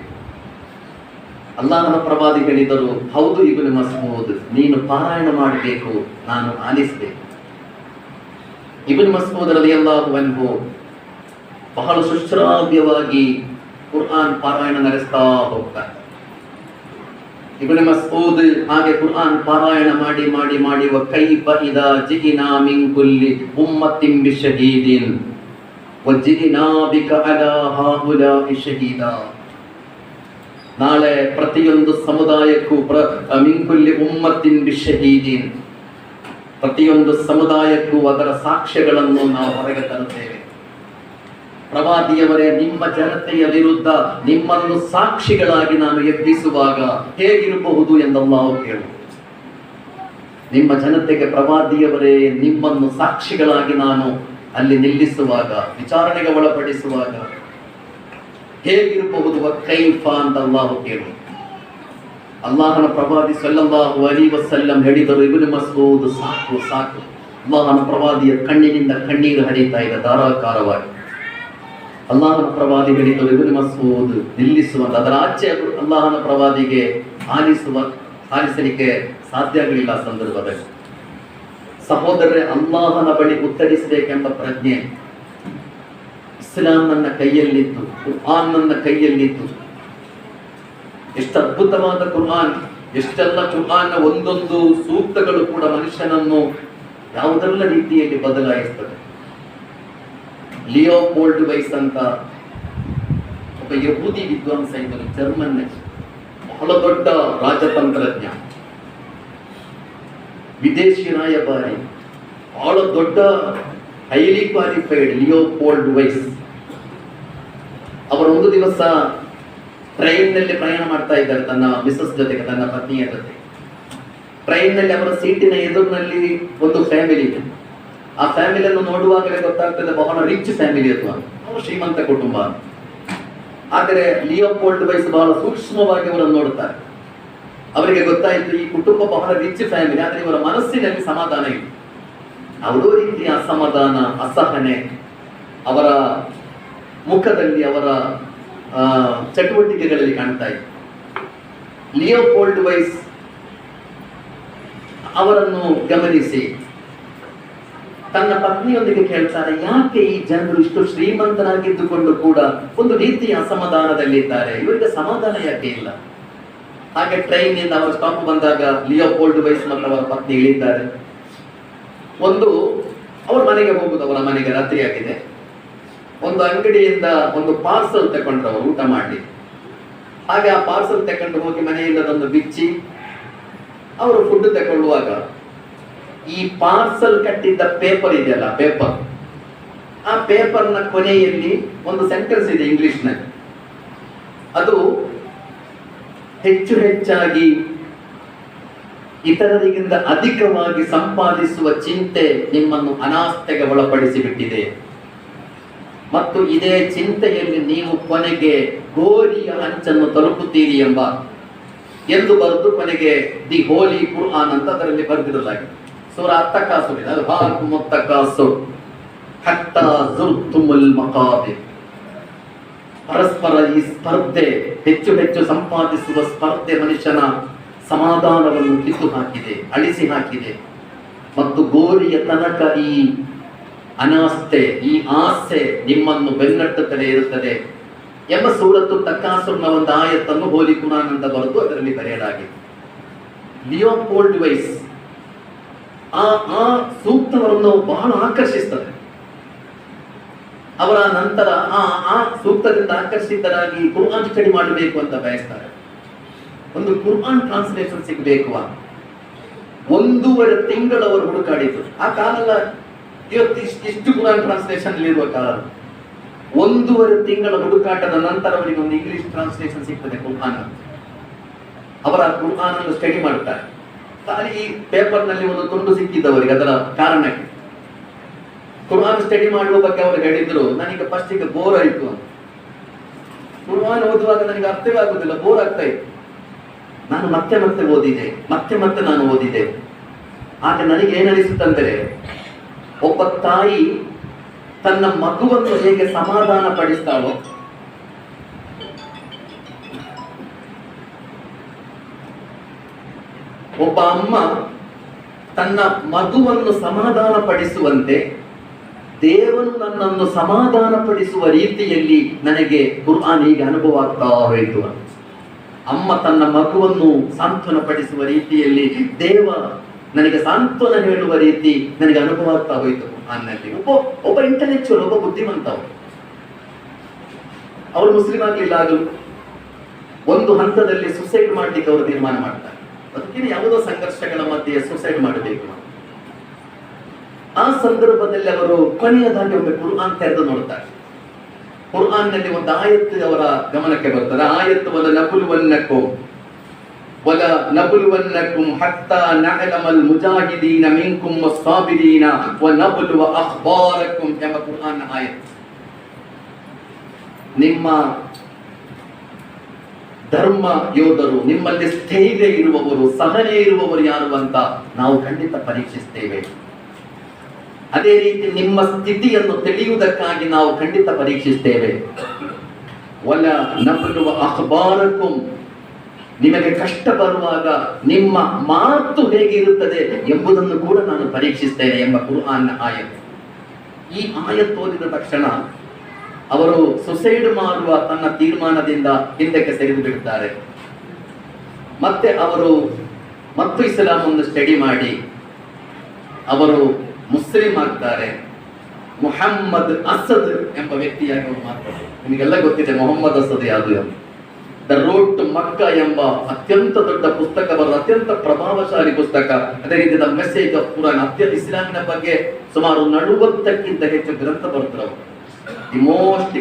ಅಲ್ಲಾಹನ ಪ್ರವಾದಿ ಹೇಳಿದರು, ಹೌದು ಇಬ್ನ್ ಮಸ್ಊದ್, ನೀನು ಪಾರಾಯಣ ಮಾಡಬೇಕು, ನಾನು ಆಲಿಸಬೇಕು. ಇಬ್ನ್ ಮಸ್ಊದ್ ರಲಿಯಲ್ಲಾಹು ಅನ್ಹು ಬಹಳ ಸುಶ್ರಾವ್ಯವಾಗಿ ಕುರ್ಆನ್ ಪಾರಾಯಣ ನಡೆಸ್ತಾ ಹೋಗ್ತಾರೆ. ಇಬ್ನ್ ಮಸ್ಊದ್ ಹಾಗೆ ಕುರ್ಆನ್ ಪಾರಾಯಣ ಮಾಡಿ ಮಾಡಿ ಮಾಡಿ ಕೈಫ ಇದಾ ಜಿಇನಾ ಮಿನ್ ಕುಲ್ಲಿ ಉಮ್ಮತಿನ್ ಬಿಶಹೀದಿನ್ ವಜಿಇನಾ ಬಿಕ ಅಲಾ ಹಾಉಲಾಇ ಶಹೀದಾ. ನಾಳೆ ಪ್ರತಿಯೊಂದು ಸಮುದಾಯಕ್ಕೂ ಮಿನ್ ಕುಲ್ಲಿ ಉಮ್ಮತಿನ್ ಬಿಶಹೀದಿನ್, ಪ್ರತಿಯೊಂದು ಸಮುದಾಯಕ್ಕೂ ಅದರ ಸಾಕ್ಷ್ಯಗಳನ್ನು ನಾವು ಹೊರಗೆ ತರುತ್ತೇವೆ. ಪ್ರವಾದಿಯವರೇ, ನಿಮ್ಮ ಜನತೆಯ ವಿರುದ್ಧ ನಿಮ್ಮನ್ನು ಸಾಕ್ಷಿಗಳಾಗಿ ನಾನು ಎಬ್ಬಿಸುವಾಗ ಹೇಗಿರಬಹುದು ಎಂದಲ್ಲಾಹು ಕೇಳು. ನಿಮ್ಮ ಜನತೆಗೆ ಪ್ರವಾದಿಯವರೇ, ನಿಮ್ಮನ್ನು ಸಾಕ್ಷಿಗಳಾಗಿ ನಾನು ಅಲ್ಲಿ ನಿಲ್ಲಿಸುವಾಗ, ವಿಚಾರಣೆಗೆ ಒಳಪಡಿಸುವಾಗ ಹೇಗಿರಬಹುದು ಕೈಫ ಅಂತ ಅಲ್ಲಾಹು ಕೇಳು. ಅಲ್ಲಾಹನ ಪ್ರವಾದಿ ಸಲ್ಲಲ್ಲಾಹು ಅಲೈಹಿ ವಸಲ್ಲಂ ಹೇಳಿದರು, ಇಬ್ನ್ ಮಸ್ಊದ್, ಸಾಕು ಸಾಕು. ಅಲ್ಲಾಹನ ಪ್ರವಾದಿಯ ಕಣ್ಣಿನಿಂದ ಕಣ್ಣೀರು ಹರಿತಾ ಇದೆ ಧಾರಾಕಾರವಾಗಿ. ಅಲ್ಲಾಹನ ಪ್ರವಾದಿ ಹೇಳಿದರು, ಇಬ್ನ್ ಮಸ್ಊದ್ ನಿಲ್ಲಿಸುವಂತ. ಅದರ ಆಚೆ ಅಲ್ಲಾಹನ ಪ್ರವಾದಿಗೆ ಆಲಿಸಲಿಕ್ಕೆ ಸಾಧ್ಯ ಆಗಲಿಲ್ಲ ಆ ಸಂದರ್ಭದಲ್ಲಿ. ಸಹೋದರರೇ, ಅಲ್ಲಾಹನ ಬಳಿ ಉತ್ತರಿಸಬೇಕೆಂಬ ಪ್ರಜ್ಞೆ ಇಸ್ಲಾಂ ನನ್ನ ಕೈಯಲ್ಲಿತ್ತು, ಕುರ್ಆನ್ ನನ್ನ ಕೈಯಲ್ಲಿತ್ತು. ಎಷ್ಟು ಅದ್ಭುತವಾದ ಕುರ್ಆನ್, ಎಷ್ಟೆಲ್ಲ ಕುರ್ಆನ್ನ ಒಂದೊಂದು ಸೂಕ್ತಗಳು ಕೂಡ ಮನುಷ್ಯನನ್ನು ಯಾವುದೆಲ್ಲ ರೀತಿಯಲ್ಲಿ ಬದಲಾಯಿಸ್ತದೆ. ಲಿಯೋಪೋಲ್ಡ್ ವೈಸ್ ಅಂತ ಒಬ್ಬ ಯಹೂದಿ ವಿದ್ವಾಂಸ ಇದ್ದರು, ಜರ್ಮನ್, ಬಹಳ ದೊಡ್ಡ ರಾಜತಂತ್ರಜ್ಞ, ವಿದೇಶಿ ರಾಯಭಾರಿ, ಬಹಳ ದೊಡ್ಡ ಹೈಲಿ ಕ್ವಾಲಿಫೈಡ್ ಲಿಯೋಪೋಲ್ಡ್ ವೈಸ್. ಅವರೊಂದು ದಿವಸ ಟ್ರೈನ್ನಲ್ಲಿ ಪ್ರಯಾಣ ಮಾಡ್ತಾ ಇದ್ದಾರೆ ತನ್ನ ಮಿಸಸ್ ಜೊತೆಗೆ, ತನ್ನ ಪತ್ನಿಯ ಜೊತೆ. ಟ್ರೈನ್ನಲ್ಲಿ ಅವರ ಸೀಟಿನ ಎದುರಿನಲ್ಲಿ ಒಂದು ಫ್ಯಾಮಿಲಿ ಇದೆ. ಆ ಫ್ಯಾಮಿಲಿಯನ್ನು ನೋಡುವಾಗಲೇ ಗೊತ್ತಾಗ್ತದೆ ಬಹಳ ರಿಚ್ ಫ್ಯಾಮಿಲಿ ಅಥವಾ ಶ್ರೀಮಂತ ಕುಟುಂಬ. ಆದರೆ ಲಿಯೋಪೋಲ್ಡ್ ವೈಸ್ ಬಹಳ ಸೂಕ್ಷ್ಮವಾಗಿ ಅವರನ್ನು ನೋಡುತ್ತಾರೆ. ಅವರಿಗೆ ಗೊತ್ತಾಯಿತು ಈ ಕುಟುಂಬ ಬಹಳ ರಿಚ್ ಫ್ಯಾಮಿಲಿ, ಆದರೆ ಇವರ ಮನಸ್ಸಿನಲ್ಲಿ ಸಮಾಧಾನ ಇದೆ. ಯಾವುದೋ ರೀತಿಯ ಅಸಮಾಧಾನ, ಅಸಹನೆ ಅವರ ಮುಖದಲ್ಲಿ, ಅವರ ಚಟುವಟಿಕೆಗಳಲ್ಲಿ ಕಾಣ್ತಾ ಇದೆ. ಲಿಯೋಪೋಲ್ಡ್ ವೈಸ್ ಅವರನ್ನು ಗಮನಿಸಿ ತನ್ನ ಪತ್ನಿಯೊಂದಿಗೆ ಕೇಳ್ತಾರೆ, ಯಾಕೆ ಈ ಜನರು ಇಷ್ಟು ಶ್ರೀಮಂತರಾಗಿದ್ದುಕೊಂಡು ಕೂಡ ಒಂದು ರೀತಿಯ ಅಸಮಾಧಾನದಲ್ಲಿದ್ದಾರೆ, ಇವರಿಗೆ ಸಮಾಧಾನ ಯಾಕೆ ಇಲ್ಲ? ಹಾಗೆ ಟ್ರೈನ್ ನಿಂದ ಅವರ ಸ್ಟಾಪ್ ಬಂದಾಗ ಲಿಯೋಪೋಲ್ಡ್ ವೈಸ್ ಮತ್ತು ಅವರ ಪತ್ನಿ ಇಳಿದ್ದಾರೆ. ಅವ್ರ ಮನೆಗೆ ಹೋಗುದು, ಅವರ ಮನೆಗೆ ರಾತ್ರಿ ಆಗಿದೆ. ಒಂದು ಅಂಗಡಿಯಿಂದ ಒಂದು ಪಾರ್ಸಲ್ ತಗೊಂಡ್ರು ಅವರು ಊಟ ಮಾಡಿ. ಹಾಗೆ ಆ ಪಾರ್ಸಲ್ ತಗೊಂಡು ಹೋಗಿ ಮನೆಯಿಂದ ಅದನ್ನು ಬಿಚ್ಚಿ ಅವರು ಫುಡ್ ತಗೊಳ್ಳುವಾಗ ಈ ಪಾರ್ಸಲ್ ಕಟ್ಟಿದ್ದ ಪೇಪರ್ ಇದೆಯಲ್ಲ, ಆ ಪೇಪರ್ನ ಕೊನೆಯಲ್ಲಿ ಒಂದು ಸೆಂಟೆನ್ಸ್ ಇದೆ ಇಂಗ್ಲಿಷ್ನಲ್ಲಿ. ಅದು ಹೆಚ್ಚು ಹೆಚ್ಚಾಗಿ ಇತರರಿಗಿಂತ ಅಧಿಕವಾಗಿ ಸಂಪಾದಿಸುವ ಚಿಂತೆ ನಿಮ್ಮನ್ನು ಅನಾಸ್ಥೆಗೆ ಒಳಪಡಿಸಿ ಬಿಟ್ಟಿದೆ ಮತ್ತು ಇದೇ ಚಿಂತೆಯಲ್ಲಿ ನೀವು ಕೊನೆಗೆ ಗೋರಿಯ ಅಂಚನ್ನು ತಲುಪುತ್ತೀರಿ ಎಂದು ಬರೆದು ಕೊನೆಗೆ ದಿ ಹೋಲಿ ಕುರ್ಆನ್ ಅಂತ ಅದರಲ್ಲಿ ಬರೆದಿರಲಾಗಿದೆ. ಸೂರ ಅತ್ತಕಾಸುರ್ ಇದೆ, ಅಲ್ಹಾಕುಮ್ ಅತ್ತಕಾಸುರ್ ಹತ್ತಾ ಜುರ್ತುಮುಲ್ ಮಕಾಬಿರ್. ಪರಸ್ಪರ ಈ ಸ್ಪರ್ಧೆ, ಹೆಚ್ಚು ಹೆಚ್ಚು ಸಂಪಾದಿಸುವ ಸ್ಪರ್ಧೆ ಮನುಷ್ಯನ ಸಮಾಧಾನವನ್ನು ಕಿತ್ತು ಹಾಕಿದೆ, ಅಳಿಸಿ ಹಾಕಿದೆ ಮತ್ತು ಗೋರಿಯ ತನಕ ಈ ಅನಾಸ್ಥೆ, ಈ ಆಸೆ ನಿಮ್ಮನ್ನು ಬೆನ್ನಟ್ಟುತ್ತಲೇ ಇರುತ್ತದೆ ಎಂಬ ಸೂರತ್ತು ತಕಾಸುರ್ನ ಒಂದು ಆಯತ್ತನ್ನು ಹೋಲಿ ಕುರಾನ್ ಅಂತ ಬರೆದು ಅದರಲ್ಲಿ ಬರೆಯಲಾಗಿದೆ. ಲಿಯೋಪೋಲ್ಡ್ ವೈಸ್ ಆ ಸೂಕ್ತವನ್ನು ಬಹಳ ಆಕರ್ಷಿಸ್ತದೆ. ಅವರ ನಂತರ ಆ ಸೂಕ್ತದಿಂದ ಆಕರ್ಷಿತರಾಗಿ ಕುರ್ಆನ್ ಸ್ಟಡಿ ಮಾಡಬೇಕು ಅಂತ ಬಯಸ್ತಾರೆ. ಒಂದು ಕುರ್ಆನ್ ಟ್ರಾನ್ಸ್ಲೇಷನ್ ಸಿಗಬೇಕು. 1.5 ತಿಂಗಳು ಅವರು ಹುಡುಕಾಡಿದ್ರು. ಆ ಕಾಲ ಇವತ್ತು ಇಷ್ಟು ಕುರ್ಆನ್ ಟ್ರಾನ್ಸ್ಲೇಷನ್ ಇರುವ ಕಾಲ. 1.5 ತಿಂಗಳ ಹುಡುಕಾಟದ ನಂತರ ಅವರಿಗೆ ಒಂದು ಇಂಗ್ಲಿಷ್ ಟ್ರಾನ್ಸ್ಲೇಷನ್ ಸಿಗ್ತದೆ ಕುರ್ಆನ್. ಅವರ ಕುರ್ಆನ್ ಅನ್ನು ಸ್ಟಡಿ ಮಾಡ್ತಾರೆ. ಖಾಲಿ ಈ ಪೇಪರ್ನಲ್ಲಿ ಒಂದು ತುಂಡು ಸಿಕ್ಕಿದ್ದವರಿಗೆ ಅದರ ಕಾರಣಕ್ಕೆ ಕುರ್ಆನ್ ಸ್ಟಡಿ ಮಾಡುವ ಬಗ್ಗೆ ಅವರು ಹೇಳಿದ್ರು, ನನಗೆ ಫಸ್ಟಿಗೆ ಬೋರ್ ಆಯಿತು ಅಂತ. ಕುರ್ಆನ್ ಓದುವಾಗ ನನಗೆ ಅರ್ಥವೇ ಆಗುದಿಲ್ಲ, ಬೋರ್ ಆಗ್ತಾ ಇತ್ತು. ನಾನು ಮತ್ತೆ ಮತ್ತೆ ಓದಿದೆ, ಮತ್ತೆ ನಾನು ಓದಿದೆ. ಆಗ ನನಗೆ ಏನನಿಸುತ್ತಂದ್ರೆ, ಒಬ್ಬ ತಾಯಿ ತನ್ನ ಮಗುವನ್ನು ಹೇಗೆ ಸಮಾಧಾನ ಪಡಿಸ್ತಾಳೋ, ಒಬ್ಬ ಅಮ್ಮ ತನ್ನ ಮಗುವನ್ನು ಸಮಾಧಾನ ಪಡಿಸುವಂತೆ ದೇವನು ನನ್ನನ್ನು ಸಮಾಧಾನ ಪಡಿಸುವ ರೀತಿಯಲ್ಲಿ ನನಗೆ ಕುರ್ಆನ್ ಹೀಗೆ ಅನುಭವ ಆಗ್ತಾ ಹೋಯಿತು. ಅಮ್ಮ ತನ್ನ ಮಗುವನ್ನು ಸಾಂತ್ವನ ಪಡಿಸುವ ರೀತಿಯಲ್ಲಿ ದೇವ ನನಗೆ ಸಾಂತ್ವನ ಹೇಳುವ ರೀತಿ ನನಗೆ ಅನುಭವ ಆಗ್ತಾ ಹೋಯಿತು ಕುರ್ಆನ್ನಲ್ಲಿ. ಒಬ್ಬ ಇಂಟೆಲೆಕ್ಚುವಲ್, ಒಬ್ಬ ಬುದ್ಧಿವಂತ. ಅವರು ಮುಸ್ಲಿಂ ಆಗಲಿಲ್ಲ. ಆಗಲು ಒಂದು ಹಂತದಲ್ಲಿ ಸುಸೈಡ್ ಮಾಡ್ಲಿಕ್ಕೆ ಅವರು ತೀರ್ಮಾನ ಮಾಡ್ತಾರೆ. ಅದಕ್ಕೆ ಯಾವುದೋ ಸಂಘರ್ಷಗಳ ಮಧ್ಯೆ ಸುಸೈಡ್ ಮಾಡಬೇಕು. ಆ ಸಂದರ್ಭದಲ್ಲಿ ಅವರು ಕೊನೆಯದಾಗಿ ಒಮ್ಮೆ ಕುರ್ಆನ್ ತೆರೆದು ನೋಡ್ತಾರೆ. ಕುರ್ಆನ್ ನಲ್ಲಿ ಒಂದು ಆಯತ್ತು ಅವರ ಗಮನಕ್ಕೆ ಬರ್ತದೆ. ಆಯತ್ತು ವಲ ನಬಲುವನ್ನಕುಂ ಹತ್ತಾ ನಅಲಮಲ್ ಮುಜಾಹಿದೀನ ಮಿನ್ಕುಂ ವಸ್ಸಾಬಿರೀನ ವ ನಬಲುವ ಅಖ್ಬಾರಕುಂ ಎಂಬ ಕುರ್ಆನ್ ಆಯತ್ತು. ನಿಮ್ಮ ಧರ್ಮ ಯೋಧರು, ನಿಮ್ಮಲ್ಲಿ ಸ್ಥೈರ್ಯ ಇರುವವರು, ಸಹನೆ ಇರುವವರು ಯಾರು ಅಂತ ನಾವು ಖಂಡಿತ ಪರೀಕ್ಷಿಸ್ತೇವೆ. ಅದೇ ರೀತಿ ನಿಮ್ಮ ಸ್ಥಿತಿಯನ್ನು ತಿಳಿಯುವುದಕ್ಕಾಗಿ ನಾವು ಖಂಡಿತ ಪರೀಕ್ಷಿಸ್ತೇವೆ. ವಲ ನಬಲುವ ಅಖ್ಬಾರಕುಂ, ನಿಮಗೆ ಕಷ್ಟ ಬರುವಾಗ ನಿಮ್ಮ ಮಾತು ಹೇಗಿರುತ್ತದೆ ಎಂಬುದನ್ನು ಕೂಡ ನಾನು ಪರೀಕ್ಷಿಸ್ತೇನೆ ಎಂಬ ಕುರ್ಆನ್ ಆಯತ್ತು. ಈ ಆಯತ್ತು ಓದಿದ ತಕ್ಷಣ ಅವರು ಸುಸೈಡ್ ಮಾಡುವ ತನ್ನ ತೀರ್ಮಾನದಿಂದ ಹಿಂದಕ್ಕೆ ಸರಿದು ಬಿಡುತ್ತಾರೆ. ಮತ್ತೆ ಅವರು ಮತ್ತು ಇಸ್ಲಾಮನ್ನು ಸ್ಟಡಿ ಮಾಡಿ ಅವರು ಮುಸ್ಲಿಂ ಆಗ್ತಾರೆ. ಮುಹಮ್ಮದ್ ಅಸದ್ ಎಂಬ ವ್ಯಕ್ತಿಯಾಗಿ ಅವರು ಮಾತಾಡ್ತಾರೆ. ನಿಮಗೆಲ್ಲ ಗೊತ್ತಿದೆ ಮೊಹಮ್ಮದ್ ಅಸದ್ ಯಾವುದು ಎಂದು. ದ ರೋಡ್ ಟು ಮಕ್ಕಾ ಎಂಬ ಅತ್ಯಂತ ದೊಡ್ಡ ಪುಸ್ತಕ ಬರೆದ ಅತ್ಯಂತ ಪ್ರಭಾವಶಾಲಿ ಪುಸ್ತಕ. ಅದೇ ರೀತಿ ದ ಮೆಸೇಜ್ ಆಫ್ ಕುರಾನ್, ಇಸ್ಲಾಮಿನ ಬಗ್ಗೆ ಸುಮಾರು 40ಕ್ಕಿಂತ ಹೆಚ್ಚು ಗ್ರಂಥ ಬರೆದರು. The most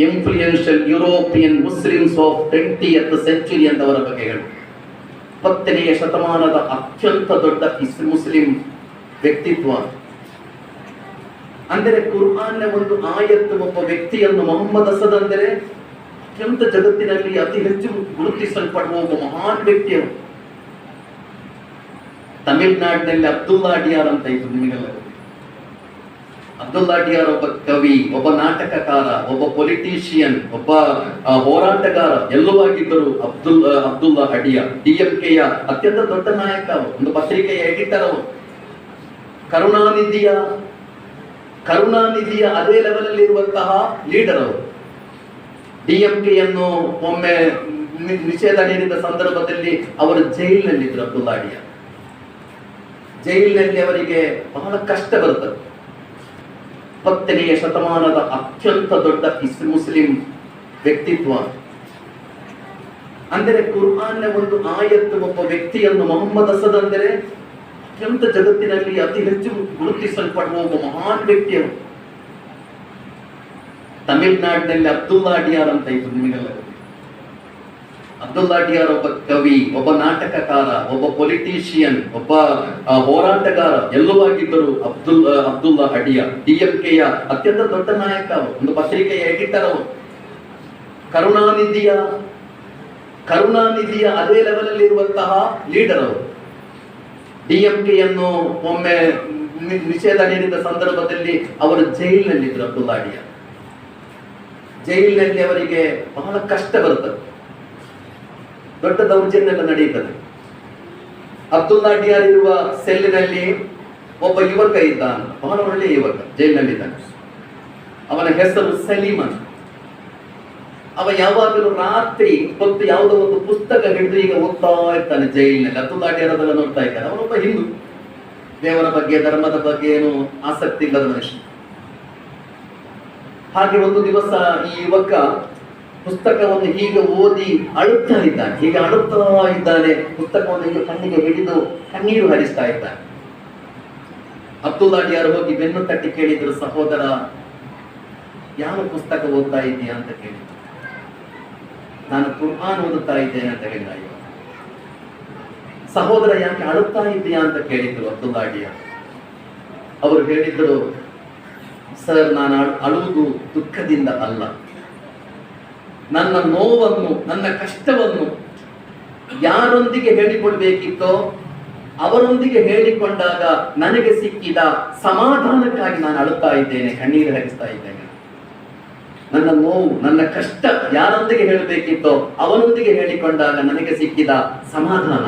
influential European Muslims of 20th century ಎಂದವರ ಬಗ್ಗೆ ಹೇಳು. 20ನೇ ಶತಮಾನದ ಅತ್ಯಂತ ದೊಡ್ಡ ಮುಸ್ಲಿಂ ವ್ಯಕ್ತಿತ್ವ. ಅಂದರೆ ಕುರ್ಆನ್ನ ಒಂದು ಆಯತ್ತು ಒಬ್ಬ ವ್ಯಕ್ತಿಯನ್ನು, ಮೊಹಮ್ಮದ್ ಅಸದ್ ಅಂದರೆ ಅತ್ಯಂತ ಜಗತ್ತಿನಲ್ಲಿ ಅತಿ ಹೆಚ್ಚು ಗುರುತಿಸಲ್ಪಡುವ ಒಬ್ಬ ಮಹಾನ್ ವ್ಯಕ್ತಿಯರು. ತಮಿಳುನಾಡಿನಲ್ಲಿ ಅಬ್ದುಲ್ಲಾ ಅಡಿಯಾರ್ ಅಂತ ಇತ್ತು, ನಿಮಗೆಲ್ಲ. ಅಬ್ದುಲ್ಲಾ ಅಡಿಯಾರ್ ಒಬ್ಬ ಕವಿ, ಒಬ್ಬ ನಾಟಕಕಾರ, ಒಬ್ಬ ಪೊಲಿಟಿಷಿಯನ್, ಒಬ್ಬ ಹೋರಾಟಗಾರ ಎಲ್ಲವೂ ಆಗಿದ್ದರು. ಅಬ್ದುಲ್ಲಾ ಅಡಿಯಾರ್ DMKಯ ಅತ್ಯಂತ ದೊಡ್ಡ ನಾಯಕ ಅವರು, ಒಂದು ಪತ್ರಿಕೆಯ ಎಡಿಟರ್ ಅವರು. ಕರುಣಾನಿಧಿಯ ಅದೇ ಲೆವೆಲ್ ಅಲ್ಲಿ ಇರುವಂತಹ ಲೀಡರ್ ಅವರು. DMKಯನ್ನು ಒಮ್ಮೆ ನಿಷೇಧ ನೀಡಿದ ಸಂದರ್ಭದಲ್ಲಿ ಅವರು ಜೈಲಿನಲ್ಲಿದ್ದರು. ಅಬ್ದುಲ್ಲಾ ಅಡಿಯಾರ್ ಜೈಲಿನಲ್ಲಿ ಅವರಿಗೆ ಬಹಳ ಕಷ್ಟ ಬರುತ್ತದೆ. 20ನೇ ಶತಮಾನದ ಅತ್ಯಂತ ದೊಡ್ಡ ಮುಸ್ಲಿಂ ವ್ಯಕ್ತಿತ್ವ. ಅಂದರೆ ಕುರ್ಆನ್ನ ಒಂದು ಆಯತ್ತು ಒಬ್ಬ ವ್ಯಕ್ತಿಯನ್ನು, ಮೊಹಮ್ಮದ್ ಅಸದ್ ಅಂದರೆ ಅತ್ಯಂತ ಜಗತ್ತಿನಲ್ಲಿ ಅತಿ ಹೆಚ್ಚು ಗುರುತಿಸಲ್ಪಡುವ ಒಬ್ಬ ಮಹಾನ್ ವ್ಯಕ್ತಿಯರು. ತಮಿಳುನಾಡಿನಲ್ಲಿ ಅಬ್ದುಲ್ಲಾ ಅಡಿಯಾರ್ ಅಂತ ಇತ್ತು, ನಿಮಗೆಲ್ಲ. ಅಬ್ದುಲ್ಲಾ ಅಡಿಯಾರ್ ಒಬ್ಬ ಕವಿ, ಒಬ್ಬ ನಾಟಕಕಾರ, ಒಬ್ಬ ಪೊಲಿಟಿಷಿಯನ್, ಒಬ್ಬ ಹೋರಾಟಗಾರ ಎಲ್ಲವೂ ಆಗಿದ್ದರು. ಅಬ್ದುಲ್ಲಾ ಅಡಿಯಾರ್ DMKಯ ಅತ್ಯಂತ ದೊಡ್ಡ ನಾಯಕ ಅವರು, ಒಂದು ಪತ್ರಿಕೆಯ ಎಡಿಟರ್ ಅವರು. ಕರುಣಾನಿಧಿಯ ಅದೇ ಲೆವೆಲ್ ಅಲ್ಲಿ ಇರುವಂತಹ ಲೀಡರ್ ಅವರು. DMKಯನ್ನು ಒಮ್ಮೆ ನಿಷೇಧ ನೀಡಿದ ಸಂದರ್ಭದಲ್ಲಿ ಅವರು ಜೈಲಿನಲ್ಲಿದ್ದರು. ಅಬ್ದುಲ್ಲಾ ಅಡಿಯಾರ್ ಜೈಲಿನಲ್ಲಿ ಅವರಿಗೆ ಬಹಳ ಕಷ್ಟ ಬರುತ್ತದೆ, ದೊಡ್ಡ ದೌರ್ಜನ್ಯ ಎಲ್ಲ ನಡೆಯುತ್ತದೆ. ಅಬ್ದುಲ್ಲಾ ಅಡಿಯಾರ್ ಇರುವ ಸೆಲ್ಲಿನಲ್ಲಿ ಒಬ್ಬ ಯುವಕ ಇದ್ದಾನೆ, ಬಹಳ ಒಳ್ಳೆಯ ಯುವಕ, ಜೈಲಿನಲ್ಲಿದ್ದಾನೆ. ಅವನ ಹೆಸರು ಸಲೀಮನ್. ಅವ ಯಾವಾಗಲೂ ರಾತ್ರಿ ಹೊತ್ತು ಯಾವುದೋ ಒಂದು ಪುಸ್ತಕ ಹಿಡಿದು ಈಗ ಓದ್ತಾ ಇರ್ತಾನೆ ಜೈಲಿನಲ್ಲಿ. ಅಬ್ದುಲ್ಲಾ ಅಡಿಯಾರ್ ಅದೆಲ್ಲ ನೋಡ್ತಾ ಇದ್ದಾನೆ. ಅವನೊಬ್ಬ ಹಿಂದೂ, ದೇವರ ಬಗ್ಗೆ ಧರ್ಮದ ಬಗ್ಗೆ ಏನು ಆಸಕ್ತಿ ಇಲ್ಲದ ಮನುಷ್ಯ. ಹಾಗೆ ಒಂದು ದಿವಸ ಈ ಯುವಕ ಪುಸ್ತಕವನ್ನು ಹೀಗೆ ಓದಿ ಅಳುತ್ತಾ ಇದ್ದಾನೆ. ಪುಸ್ತಕವನ್ನು ಹೀಗೆ ಕಣ್ಣಿಗೆ ಹಿಡಿದು ಕಣ್ಣೀರು ಹರಿಸ್ತಾ ಇದ್ದಾನೆ. ಅಬ್ದುಲ್ಲಾ ಅಡಿಯಾರ್ ಹೋಗಿ ಬೆನ್ನು ತಟ್ಟಿ ಕೇಳಿದ್ರು, ಸಹೋದರ ಯಾವ ಪುಸ್ತಕ ಓದ್ತಾ ಇದ್ದೀಯಾ ಅಂತ ಕೇಳಿದ್ರು. ನಾನು ಕುರ್ಆನ್ ಓದುತ್ತಾ ಇದ್ದೇನೆ ಅಂತ ಹೇಳಿದ. ಸಹೋದರ ಯಾಕೆ ಅಳುತ್ತಾ ಇದ್ದೀಯಾ ಅಂತ ಕೇಳಿದ್ರು ಅಬ್ದುಲ್ಲಾ ಅಡಿಯಾರ್. ಅವರು ಹೇಳಿದ್ರು, ಸರ್, ನಾನು ಅಳುವುದು ದುಃಖದಿಂದ ಅಲ್ಲ, ನನ್ನ ನೋವನ್ನು, ನನ್ನ ಕಷ್ಟವನ್ನು ಯಾರೊಂದಿಗೆ ಹೇಳಿಕೊಳ್ಬೇಕಿತ್ತೋ ಅವರೊಂದಿಗೆ ಹೇಳಿಕೊಂಡಾಗ ನನಗೆ ಸಿಕ್ಕಿದ ಸಮಾಧಾನಕ್ಕಾಗಿ ನಾನು ಅಳುತ್ತಾ ಇದ್ದೇನೆ, ಕಣ್ಣೀರು ಹರಿಸ್ತಾ ಇದ್ದೇನೆ. ನನ್ನ ನೋವು, ನನ್ನ ಕಷ್ಟ ಯಾರೊಂದಿಗೆ ಹೇಳಬೇಕಿತ್ತೋ ಅವನೊಂದಿಗೆ ಹೇಳಿಕೊಂಡಾಗ ನನಗೆ ಸಿಕ್ಕಿದ ಸಮಾಧಾನ,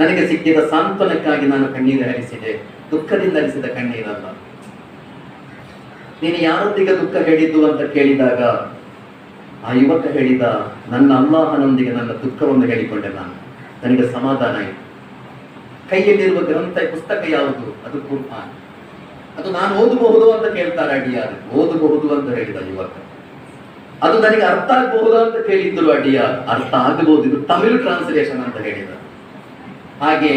ನನಗೆ ಸಿಕ್ಕಿದ ಸಾಂತ್ವನಕ್ಕಾಗಿ ನಾನು ಕಣ್ಣೀರು ಹರಿಸಿದೆ, ದುಃಖದಿಂದ ಹರಿಸಿದ ಕಣ್ಣೀರಲ್ಲ. ನೀನು ಯಾರೊಂದಿಗೆ ದುಃಖ ಹೇಳಿದ್ದು ಅಂತ ಕೇಳಿದಾಗ ಆ ಯುವಕ ಹೇಳಿದ, ನನ್ನ ಅಲ್ಲಾಹನೊಂದಿಗೆ ನನ್ನ ದುಃಖವನ್ನು ಹೇಳಿಕೊಂಡೆ ನಾನು, ನನಗೆ ಸಮಾಧಾನ ಆಯಿತು. ಕೈಯಲ್ಲಿರುವ ಗ್ರಂಥ ಪುಸ್ತಕ ಯಾವುದು? ಅದು ಕುರ್ಆನ್. ಅದು ನಾನು ಓದಬಹುದು ಅಂತ ಕೇಳ್ತಾರೆ ಅಡಿಯಾರ್, ಓದಬಹುದು ಅಂತ ಹೇಳಿದ ಯುವಕ. ಅದು ನನಗೆ ಅರ್ಥ ಆಗಬಹುದು ಅಂತ ಕೇಳಿದ್ರು ಅಡಿಯಾರ್, ಅರ್ಥ ಆಗಬಹುದು, ಇದು ತಮಿಳು ಟ್ರಾನ್ಸ್ಲೇಷನ್ ಅಂತ ಹೇಳಿದ. ಹಾಗೆ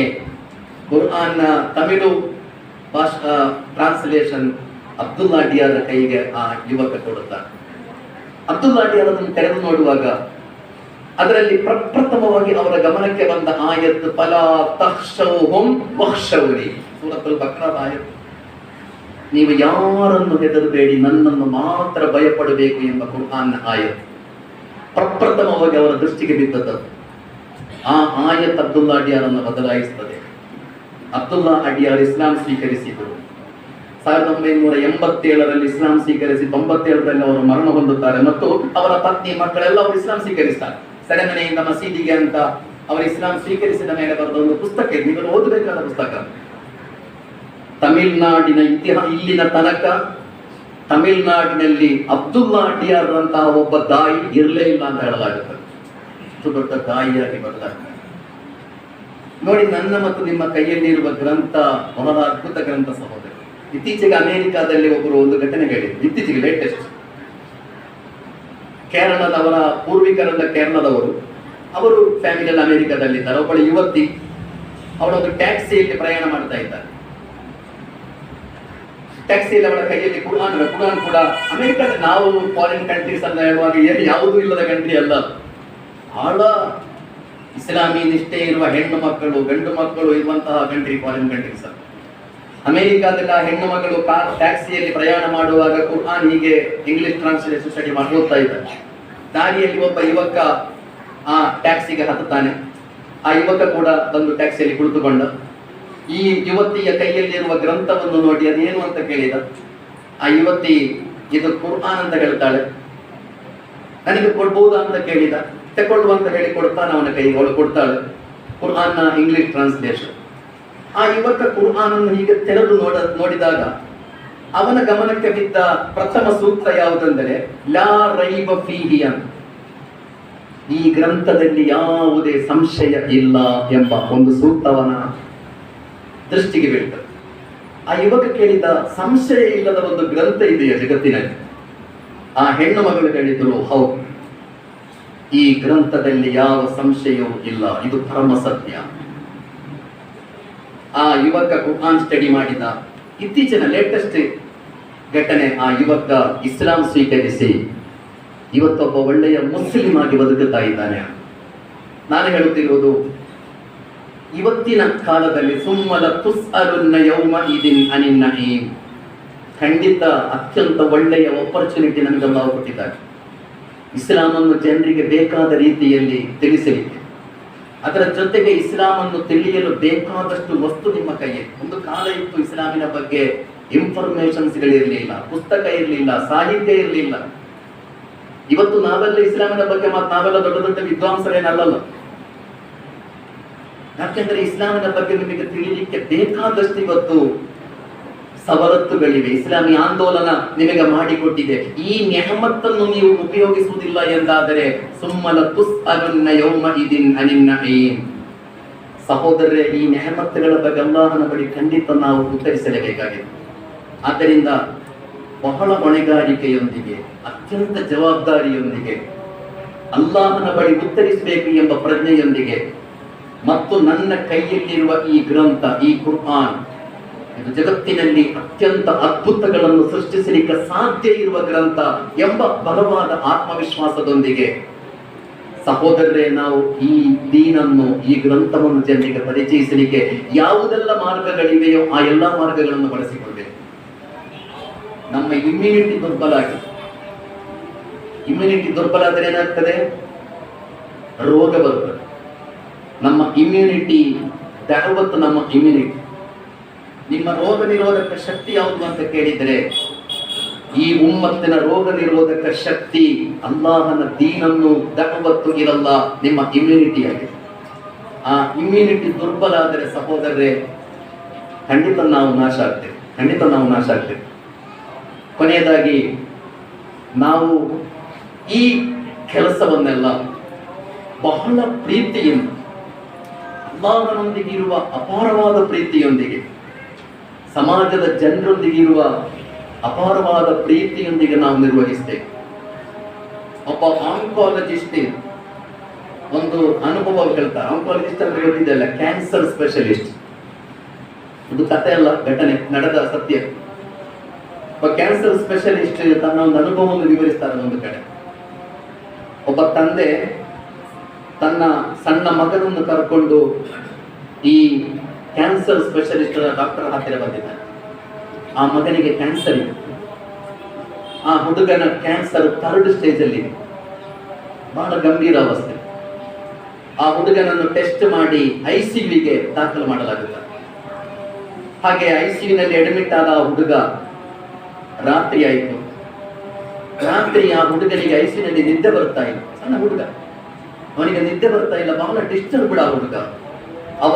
ಕುರ್ಆನ್ನ ತಮಿಳು ಭಾಷಾ ಟ್ರಾನ್ಸ್ಲೇಷನ್ ಅಬ್ದುಲ್ಲಾ ಅಡಿಯಾರ ಕೈಗೆ ಆ ಯುವಕ ಕೊಡುತ್ತಾರೆ. ಅಬ್ದುಲ್ಲಾ ಅಡಿಯಾರ್ ಅದನ್ನು ತೆರೆದು ನೋಡುವಾಗ ಅದರಲ್ಲಿ ಪ್ರಪ್ರಥಮವಾಗಿ ಅವರ ಗಮನಕ್ಕೆ ಬಂದ ಆಯತ್ ಫಲಾ ತಖ್ಶೌಹುಂ ವಖ್ಶೌನಿ, ಸೂರತುಲ್ ಬಕ್ರಾದ ಆಯತ್. ನೀವು ಯಾರನ್ನು ಹೆದರಬೇಡಿ, ನನ್ನನ್ನು ಮಾತ್ರ ಭಯಪಡಬೇಕು ಎಂಬ ಕುರ್ಆನ್ನ ಆಯತ್ ಪ್ರಪ್ರಥಮವಾಗಿ ಅವರ ದೃಷ್ಟಿಗೆ ಬಿದ್ದದ್ದು. ಆ ಆಯತ್ ಅಬ್ದುಲ್ಲಾ ಅಡಿಯಾರನ್ನು ಬದಲಾಯಿಸುತ್ತದೆ. ಅಬ್ದುಲ್ಲಾ ಅಡಿಯಾರ್ ಇಸ್ಲಾಂ ಸ್ವೀಕರಿಸಿದರು. 1987ರಲ್ಲಿ ಇಸ್ಲಾಂ ಸ್ವೀಕರಿಸಿ 97ರಲ್ಲಿ ಅವರು ಮರಣ ಹೊಂದುತ್ತಾರೆ ಮತ್ತು ಅವರ ಪತ್ನಿ ಮಕ್ಕಳೆಲ್ಲ ಅವರು ಇಸ್ಲಾಂ ಸ್ವೀಕರಿಸ್ತಾರೆ. ಸೆರೆಮನೆಯಿಂದ ಮಸೀದಿಗೆ ಅಂತ ಅವರು ಇಸ್ಲಾಂ ಸ್ವೀಕರಿಸಿದ ಮೇಲೆ ಬರೆದ ಒಂದು ಪುಸ್ತಕ, ನೀವು ಓದಬೇಕಾದ ಪುಸ್ತಕ. ತಮಿಳುನಾಡಿನ ಇತಿಹಾಸ, ಇಲ್ಲಿನ ತನಕ ತಮಿಳುನಾಡಿನಲ್ಲಿ ಅಬ್ದುಲ್ಲಾ ಅಡಿಯಾರ್ ಅಂತಹ ಒಬ್ಬ ದಾಯಿ ಇರಲೇ ಇಲ್ಲ ಅಂತ ಹೇಳಲಾಗುತ್ತದೆ. ಅಷ್ಟು ದೊಡ್ಡ ದಾಯಿಯಾಗಿ ಬದಲಾಗ್ತಾರೆ. ನೋಡಿ, ನನ್ನ ಮತ್ತು ನಿಮ್ಮ ಕೈಯಲ್ಲಿರುವ ಗ್ರಂಥ ಬಹಳ ಅದ್ಭುತ ಗ್ರಂಥ ಸಹೋದರ. ಇತ್ತೀಚೆಗೆ ಅಮೆರಿಕಾದಲ್ಲಿ ಒಬ್ಬರು ಒಂದು ಘಟನೆ ಹೇಳಿದ್ರು, ಇತ್ತೀಚೆಗೆ ಲೇಟೆಸ್ಟ್. ಕೇರಳದವರ ಪೂರ್ವಿಕರಾದ ಕೇರಳದವರು, ಅವರು ಫ್ಯಾಮಿಲಿಯಲ್ಲಿ ಅಮೆರಿಕಾದಲ್ಲಿದ್ದಾರೆ. ಒಬ್ಬಳು ಯುವತಿ, ಅವಳೊಂದು ಟ್ಯಾಕ್ಸಿಯಲ್ಲಿ ಪ್ರಯಾಣ ಮಾಡ್ತಾ ಇದ್ದಾರೆ. ಟ್ಯಾಕ್ಸಿಯಲ್ಲಿ ಅವಳ ಕೈಯಲ್ಲಿ ಕುರ್ಆನ್ ಕೂಡ ಅಮೆರಿಕದ, ನಾವು ಫಾರಿನ್ ಕಂಟ್ರೀಸ್ ಅಂತ ಹೇಳುವಾಗ ಯಾವುದೂ ಇಲ್ಲದ ಕಂಟ್ರಿ ಅಲ್ಲ, ಬಹಳ ಇಸ್ಲಾಮಿ ನಿಷ್ಠೆ ಇರುವ ಹೆಣ್ಣು ಮಕ್ಕಳು ಗಂಡು ಮಕ್ಕಳು ಇರುವಂತಹ ಕಂಟ್ರಿ ಫಾರಿನ್ ಕಂಟ್ರೀಸ್. ಅಮೆರಿಕಾದಲ್ಲಿ ಆ ಹೆಣ್ಣು ಮಕ್ಕಳು ಟ್ಯಾಕ್ಸಿಯಲ್ಲಿ ಪ್ರಯಾಣ ಮಾಡುವಾಗ ಕುರ್ಆನ್ ಹೀಗೆ ಇಂಗ್ಲಿಷ್ ಟ್ರಾನ್ಸ್ಲೇಷನ್ ಸ್ಟಡಿ ಮಾಡಿ ಓದ್ತಾ ಇದ್ದಾರೆ. ದಾರಿಯಲ್ಲಿ ಒಬ್ಬ ಯುವಕ ಆ ಟ್ಯಾಕ್ಸಿಗೆ ಹತ್ತುತ್ತಾನೆ. ಆ ಯುವಕ ಕೂಡ ಬಂದು ಟ್ಯಾಕ್ಸಿಯಲ್ಲಿ ಕುಳಿತುಕೊಂಡ. ಈ ಯುವತಿಯ ಕೈಯಲ್ಲಿರುವ ಗ್ರಂಥವನ್ನು ನೋಡಿ ಅದೇನು ಅಂತ ಕೇಳಿದ. ಆ ಯುವತಿ ಇದು ಕುರ್ಆನ್ ಅಂತ ಹೇಳ್ತಾಳೆ. ನನಗೆ ಕೊಡ್ಬಹುದಾ ಅಂತ ಕೇಳಿದ. ತಗೊಳ್ಳುವ ಅಂತ ಹೇಳಿ ಕೊಡ್ತಾನೆ ಅವನ ಕೈಗೆ, ಅವಳು ಕೊಡ್ತಾಳೆ ಕುರ್ಆನ್ನ ಇಂಗ್ಲಿಷ್ ಟ್ರಾನ್ಸ್ಲೇಷನ್. ಆ ಯುವಕ ಕುರ್ಆನ್ ಅನ್ನು ಹೀಗೆ ತೆರೆದು ನೋಡಿದಾಗ ಅವನ ಗಮನಕ್ಕೆ ಬಿದ್ದ ಪ್ರಥಮ ಸೂಕ್ತ ಯಾವುದೆಂದರೆ ಲಾ ರೈಬ ಫೀಹಿ ಅಂತ, ಈ ಗ್ರಂಥದಲ್ಲಿ ಯಾವುದೇ ಸಂಶಯ ಇಲ್ಲ ಎಂಬ ಒಂದು ಸೂಕ್ತವನ ದೃಷ್ಟಿಗೆ ಬೀಳ್ತದೆ. ಆ ಯುವಕ ಕೇಳಿದ, ಸಂಶಯ ಇಲ್ಲದ ಒಂದು ಗ್ರಂಥ ಇದೆಯಾ ಜಗತ್ತಿನಲ್ಲಿ? ಆ ಹೆಣ್ಣು ಮಗಳು ಹೇಳಿದ್ರು, ಹೌದು, ಈ ಗ್ರಂಥದಲ್ಲಿ ಯಾವ ಸಂಶಯವೂ ಇಲ್ಲ, ಇದು ಪರಮ ಸತ್ಯ. ಆ ಯುವಕ ಕುರ್ಆನ್ ಸ್ಟಡಿ ಮಾಡಿದ. ಇತ್ತೀಚಿನ ಲೇಟೆಸ್ಟ್ ಘಟನೆ, ಆ ಯುವಕ ಇಸ್ಲಾಂ ಸ್ವೀಕರಿಸಿ ಇವತ್ತೊಬ್ಬ ಒಳ್ಳೆಯ ಮುಸ್ಲಿಂ ಆಗಿ ಬದುಕುತ್ತಾ ಇದ್ದಾನೆ. ನಾನು ಹೇಳುತ್ತಿರುವುದು, ಇವತ್ತಿನ ಕಾಲದಲ್ಲಿ ಸುಮ್ಮಲ ತುಸ್ಅಲುನ್ನ ಯೌಮಇದಿನ್ ಅನಿನ್ ನഈಮ್, ಖಂಡಿತ ಅತ್ಯಂತ ಒಳ್ಳೆಯ ಆಪರ್ಚುನಿಟಿ ನಮಗೆಲ್ಲ ಕೊಟ್ಟಿದ್ದಾರೆ. ಇಸ್ಲಾಮನ್ನು ಜನರಿಗೆ ಬೇಕಾದ ರೀತಿಯಲ್ಲಿ ತಿಳಿಸಲಿಕ್ಕೆ, ಅದರ ಜೊತೆಗೆ ಇಸ್ಲಾಮನ್ನು ತಿಳಿಯಲು ಬೇಕಾದಷ್ಟು ವಸ್ತು ನಿಮ್ಮ ಕೈಯಲ್ಲಿ. ಒಂದು ಕಾಲ ಇತ್ತು ಇಸ್ಲಾಮಿನ ಬಗ್ಗೆ ಇನ್ಫಾರ್ಮೇಶನ್ಸ್ಗಳಿರಲಿಲ್ಲ, ಪುಸ್ತಕ ಇರಲಿಲ್ಲ, ಸಾಹಿತ್ಯ ಇರಲಿಲ್ಲ. ಇವತ್ತು ನಾವೆಲ್ಲ ಇಸ್ಲಾಮಿನ ಬಗ್ಗೆ ನಾವೆಲ್ಲ ದೊಡ್ಡ ದೊಡ್ಡ ವಿದ್ವಾಂಸರೇನಲ್ಲ. ಯಾಕೆಂದ್ರೆ ಇಸ್ಲಾಮಿನ ಬಗ್ಗೆ ನಿಮಗೆ ತಿಳಿಲಿಕ್ಕೆ ಬೇಕಾದಷ್ಟು ಇವತ್ತು ಸವಲತ್ತುಗಳಿವೆ. ಇಸ್ಲಾಮಿ ಆಂದೋಲನ ನಿಮಗೆ ಮಾಡಿಕೊಟ್ಟಿದೆ. ಈ ನೆಹಮತ್ತನ್ನು ನೀವು ಉಪಯೋಗಿಸುವುದಿಲ್ಲ ಎಂದಾದರೆ ಸುಮ್ಮಲ ತುಸ್ಅಲುನ್ನ ಯೌಮಇದಿನ್ ಅನಿನ್ ನഈಮ್. ಸಹೋದರರೇ, ಈ ನೆಹಮತ್ತುಗಳ ಬಗ್ಗೆ ಅಲ್ಲಾಹನ ಬಳಿ ಖಂಡಿತ ನಾವು ಉತ್ತರಿಸಲೇಬೇಕಾಗಿದೆ. ಆದ್ದರಿಂದ ಬಹಳ ಹೊಣೆಗಾರಿಕೆಯೊಂದಿಗೆ, ಅತ್ಯಂತ ಜವಾಬ್ದಾರಿಯೊಂದಿಗೆ ಅಲ್ಲಾಹನ ಬಳಿ ಉತ್ತರಿಸಬೇಕು ಎಂಬ ಪ್ರಜ್ಞೆಯೊಂದಿಗೆ, ಮತ್ತು ನನ್ನ ಕೈಯಲ್ಲಿರುವ ಈ ಗ್ರಂಥ, ಈ ಕುರ್ಆನ್, ಇದು ಜಗತ್ತಿನಲ್ಲಿ ಅತ್ಯಂತ ಅದ್ಭುತಗಳನ್ನು ಸೃಷ್ಟಿಸಲಿಕ್ಕೆ ಸಾಧ್ಯ ಇರುವ ಗ್ರಂಥ ಎಂಬ ಬಲವಾದ ಆತ್ಮವಿಶ್ವಾಸದೊಂದಿಗೆ ಸಹೋದರರೇ, ನಾವು ಈ ದೀನನ್ನು, ಈ ಗ್ರಂಥವನ್ನು ಜನರಿಗೆ ಪರಿಚಯಿಸಲಿಕ್ಕೆ ಯಾವುದೆಲ್ಲ ಮಾರ್ಗಗಳಿವೆಯೋ ಆ ಎಲ್ಲ ಮಾರ್ಗಗಳನ್ನು ಬಳಸಿಕೊಳ್ಬೇಕು. ನಮ್ಮ ಇಮ್ಯುನಿಟಿ ದುರ್ಬಲ ಆಗಿದೆ. ಇಮ್ಯುನಿಟಿ ದುರ್ಬಲ ಆದರೆ ಏನಾಗ್ತದೆ? ರೋಗ ಬರ್ತದೆ. ನಮ್ಮ ಇಮ್ಯುನಿಟಿ ದಾವತ್ತು ನಮ್ಮ ಇಮ್ಯುನಿಟಿ. ನಿಮ್ಮ ರೋಗ ನಿರೋಧಕ ಶಕ್ತಿ ಯಾವುದು ಅಂತ ಕೇಳಿದರೆ, ಈ ಉಮ್ಮತ್ತಿನ ರೋಗ ನಿರೋಧಕ ಶಕ್ತಿ ಅಲ್ಲಾಹನ ದೀನನ್ನು ದಾವತ್ತು ಇರಲ್ಲ, ನಿಮ್ಮ ಇಮ್ಯುನಿಟಿ ಆಗಿದೆ. ಆ ಇಮ್ಯುನಿಟಿ ದುರ್ಬಲ ಆದರೆ ಸಹೋದರರೇ, ಖಂಡಿತ ನಾವು ನಾಶ ಆಗ್ತೇವೆ. ಕೊನೆಯದಾಗಿ ನಾವು ಈ ಕೆಲಸವನ್ನೆಲ್ಲ ಬಹಳ ಪ್ರೀತಿಯಿಂದ, ಅಲ್ಲಾಹನೊಂದಿಗೆ ಇರುವ ಅಪಾರವಾದ ಪ್ರೀತಿಯೊಂದಿಗೆ, ಸಮಾಜದ ಜನರೊಂದಿಗೆ ಇರುವ ಅಪಾರವಾದ ಪ್ರೀತಿಯೊಂದಿಗೆ ನಾವು ನಿರ್ವಹಿಸ್ತೇವೆ. ಒಬ್ಬ ಆಂಕಾಲಜಿಸ್ಟ್ ಒಂದು ಅನುಭವ ಹೇಳ್ತಾರೆ. ಆಂಕಾಲಜಿಸ್ಟ್ ಅಂತ ಗೊತ್ತಿದೆಯಲ್ಲ, ಕ್ಯಾನ್ಸರ್ ಸ್ಪೆಷಲಿಸ್ಟ್. ಇದು ಕಥೆ ಅಲ್ಲ, ಘಟನೆ ನಡೆದ ಸತ್ಯ. ಒಬ್ಬ ಕ್ಯಾನ್ಸರ್ ಸ್ಪೆಷಲಿಸ್ಟ್ ತನ್ನ ಒಂದು ಅನುಭವವನ್ನು ವಿವರಿಸ್ತಾರೆ. ಒಂದು ಕಡೆ ಒಬ್ಬ ತಂದೆ ತನ್ನ ಸಣ್ಣ ಮಗನನ್ನು ಕರ್ಕೊಂಡು ಈ ಕ್ಯಾನ್ಸರ್ ಸ್ಪೆಷಲಿಸ್ಟ್ ಡಾಕ್ಟರ್ ಹತ್ತಿರ ಬಂದಿದ್ದಾನೆ. ಆ ಮಗನಿಗೆ ಕ್ಯಾನ್ಸರ್ ಇದೆ. ಆ ಹುಡುಗನ ಕ್ಯಾನ್ಸರ್ 3rd ಸ್ಟೇಜ್ ಅಲ್ಲಿ ಇದೆ, ಬಹಳ ಗಂಭೀರ ಅವಸ್ಥೆ. ಆ ಹುಡುಗನನ್ನು ಟೆಸ್ಟ್ ಮಾಡಿ ICUಗೆ ದಾಖಲು ಮಾಡಲಾಗುತ್ತೆ. ಹಾಗೆ ICUನಲ್ಲಿ ಅಡ್ಮಿಟ್ ಆದ ಆ ಹುಡುಗ, ರಾತ್ರಿ ಆಯಿತು. ರಾತ್ರಿ ಆ ಹುಡುಗನಿಗೆ ICUನಲ್ಲಿ ನಿದ್ದೆ ಬರ್ತಾ ಇಲ್ಲ. ಸಣ್ಣ ಹುಡುಗ, ಅವನಿಗೆ ನಿದ್ದೆ ಬರ್ತಾ ಇಲ್ಲ, ಬಹಳ ಡಿಸ್ಟರ್ಬ್ ಆ ಹುಡುಗ. ಅವ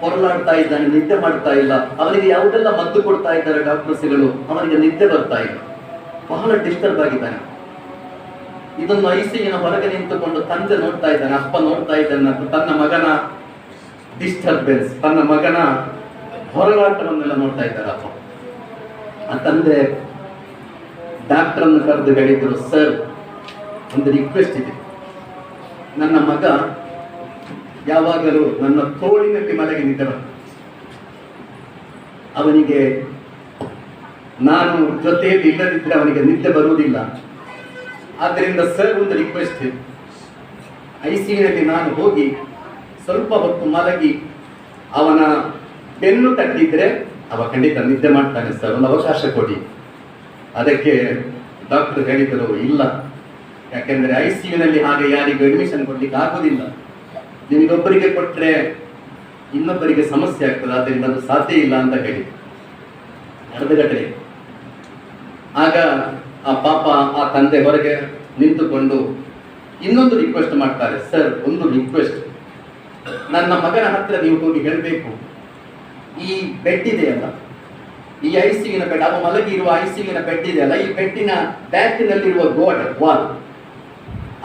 ಹೊರಲಾಡ್ತಾ ಇದ್ದಾನೆ, ನಿದ್ದೆ ಮಾಡ್ತಾ ಇಲ್ಲ. ಅವನಿಗೆ ಯಾವುದೆಲ್ಲ ಮದ್ದು ಕೊಡ್ತಾ ಇದ್ದಾರೆ ಡಾಕ್ಟರ್ಸ್ಗಳು, ಅವನಿಗೆ ನಿದ್ದೆ ಬರ್ತಾ ಇಲ್ಲ, ಬಹಳ ಡಿಸ್ಟರ್ಬ್ ಆಗಿದ್ದಾನೆ. ಇದನ್ನು ICUನ ಹೊರಗೆ ನಿಂತುಕೊಂಡು ತಂದೆ ನೋಡ್ತಾ ಇದ್ದಾನೆ, ಅಪ್ಪ ನೋಡ್ತಾ ಇದ್ದಾನೆ. ತನ್ನ ಮಗನ ಡಿಸ್ಟರ್ಬೆನ್ಸ್, ತನ್ನ ಮಗನ ಹೊರಗಾಟವನ್ನೆಲ್ಲ ನೋಡ್ತಾ ಇದ್ದಾರೆ ಅಪ್ಪ. ಆ ತಂದೆ ಡಾಕ್ಟರ್ ಅನ್ನು ಕರೆದು ಹೇಳಿದ್ರು, ಸರ್, ಒಂದು ರಿಕ್ವೆಸ್ಟ್ ಇದೆ. ನನ್ನ ಮಗ ಯಾವಾಗಲೂ ನನ್ನ ತೋಳಿನಲ್ಲಿ ಮಲಗಿ ನಿದ್ದೆ ಬರ್ತದೆ. ಅವನಿಗೆ ನಾನು ಜೊತೆಯಲ್ಲಿ ಇಲ್ಲದಿದ್ದರೆ ಅವನಿಗೆ ನಿದ್ದೆ ಬರುವುದಿಲ್ಲ. ಆದ್ದರಿಂದ ಸರ್, ಒಂದು ರಿಕ್ವೆಸ್ಟ್ ಇದೆ. ICUನಲ್ಲಿ ನಾನು ಹೋಗಿ ಸ್ವಲ್ಪ ಹೊತ್ತು ಮಲಗಿ ಅವನ ಬೆನ್ನು ತಟ್ಟಿದ್ರೆ ಅವ ಖಂಡಿತ ನಿದ್ದೆ ಮಾಡ್ತಾನೆ ಸರ್, ಒಂದು ಅವಕಾಶ ಕೊಡಿ. ಅದಕ್ಕೆ ಡಾಕ್ಟರ್ ಹೇಳಿದರು, ಇಲ್ಲ, ಯಾಕೆಂದ್ರೆ ICUನಲ್ಲಿ ಹಾಗೆ ಯಾರಿಗೂ ಅಡ್ಮಿಷನ್ ಕೊಡ್ಲಿಕ್ಕೆ ಆಗೋದಿಲ್ಲ. ನಿಮಗೊಬ್ಬರಿಗೆ ಕೊಟ್ಟರೆ ಇನ್ನೊಬ್ಬರಿಗೆ ಸಮಸ್ಯೆ ಆಗ್ತದೆ, ಆದ್ದರಿಂದ ಅದು ಸಾಧ್ಯ ಇಲ್ಲ ಅಂತ ಹೇಳಿ ನಡೆದ ಘಟನೆ. ಆಗ ಆ ಪಾಪ ಆ ತಂದೆ ಹೊರಗೆ ನಿಂತುಕೊಂಡು ಇನ್ನೊಂದು ರಿಕ್ವೆಸ್ಟ್ ಮಾಡ್ತಾರೆ, ಸರ್, ಒಂದು ರಿಕ್ವೆಸ್ಟ್, ನನ್ನ ಮಗನ ಹತ್ರ ನೀವು ಹೋಗಿ ಹೇಳಬೇಕು, ಈ ಬೆಡ್ ಇದೆಯಲ್ಲ, ಈ ICUನ ಬೆಡ್, ಅವ ಮಲಗಿ ಇರುವ ICUನ ಬೆಡ್ ಇದೆಯಲ್ಲ, ಈ ಬೆಡ್ಡಿನ ಬ್ಯಾಕಿನಲ್ಲಿರುವ ಗೋಡೆ, ವಾಲ್,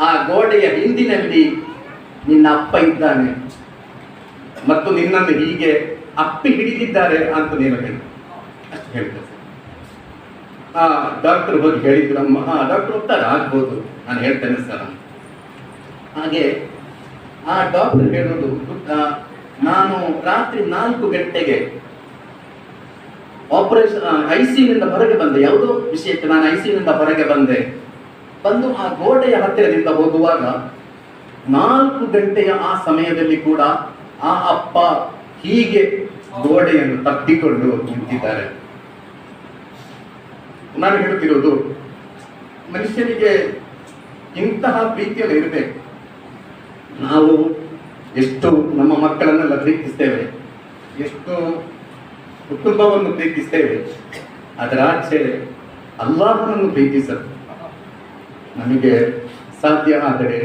ಆ ಗೋಡೆಯ ಹಿಂದಿನಲ್ಲಿ ನಿನ್ನ ಅಪ್ಪ ಇದ್ದಾನೆ ಮತ್ತು ನಿನ್ನನ್ನು ಹೀಗೆ ಅಪ್ಪಿ ಹಿಡಿದಿದ್ದಾರೆ ಅಂತ ನೀನು ಹೇಳಿ. ಅಷ್ಟು ಹೇಳ್ತಾರೆ. ಆ ಡಾಕ್ಟರ್ ಹೋಗಿ ಹೇಳಿದ್ರು, ಡಾಕ್ಟರ್ ಹೋಗ್ತಾರೆ, ಆಗ್ಬೋದು, ನಾನು ಹೇಳ್ತೇನೆ ಸರ್. ಹಾಗೆ ಆ ಡಾಕ್ಟರ್ ಹೇಳೋದು, ನಾನು ರಾತ್ರಿ 4 ಗಂಟೆಗೆ ಆಪರೇಷನ್ ICUನಿಂದ ಹೊರಗೆ ಬಂದೆ, ಯಾವುದೋ ವಿಷಯಕ್ಕೆ ನಾನು ICUನಿಂದ ಹೊರಗೆ ಬಂದು ಆ ಗೋಡೆಯ ಹತ್ತಿರದಿಂದ ಹೋಗುವಾಗ 4 ಗಂಟೆಯ ಆ ಸಮಯದಲ್ಲಿ ಕೂಡ ಆ ಅಪ್ಪ ಹೀಗೆ ಗೋಡೆಯನ್ನು ತಪ್ಪಿಕೊಂಡು ನಿಂತಿದ್ದಾರೆ. ನಾನು ಹೇಳುತ್ತಿರುವುದು, ಮನುಷ್ಯನಿಗೆ ಇಂತಹ ಪ್ರೀತಿಯಲ್ಲಿ ಇರಬೇಕು. ನಾವು ಎಷ್ಟು ನಮ್ಮ ಮಕ್ಕಳನ್ನೆಲ್ಲ ಪ್ರೀತಿಸ್ತೇವೆ, ಎಷ್ಟು ಕುಟುಂಬವನ್ನು ಪ್ರೀತಿಸ್ತೇವೆ, ಅದರ ಆಚೆ ಅಲ್ಲಾಹನನ್ನು ಪ್ರೀತಿಸಲು ನಮಗೆ ಸಾಧ್ಯ ಆದರೆ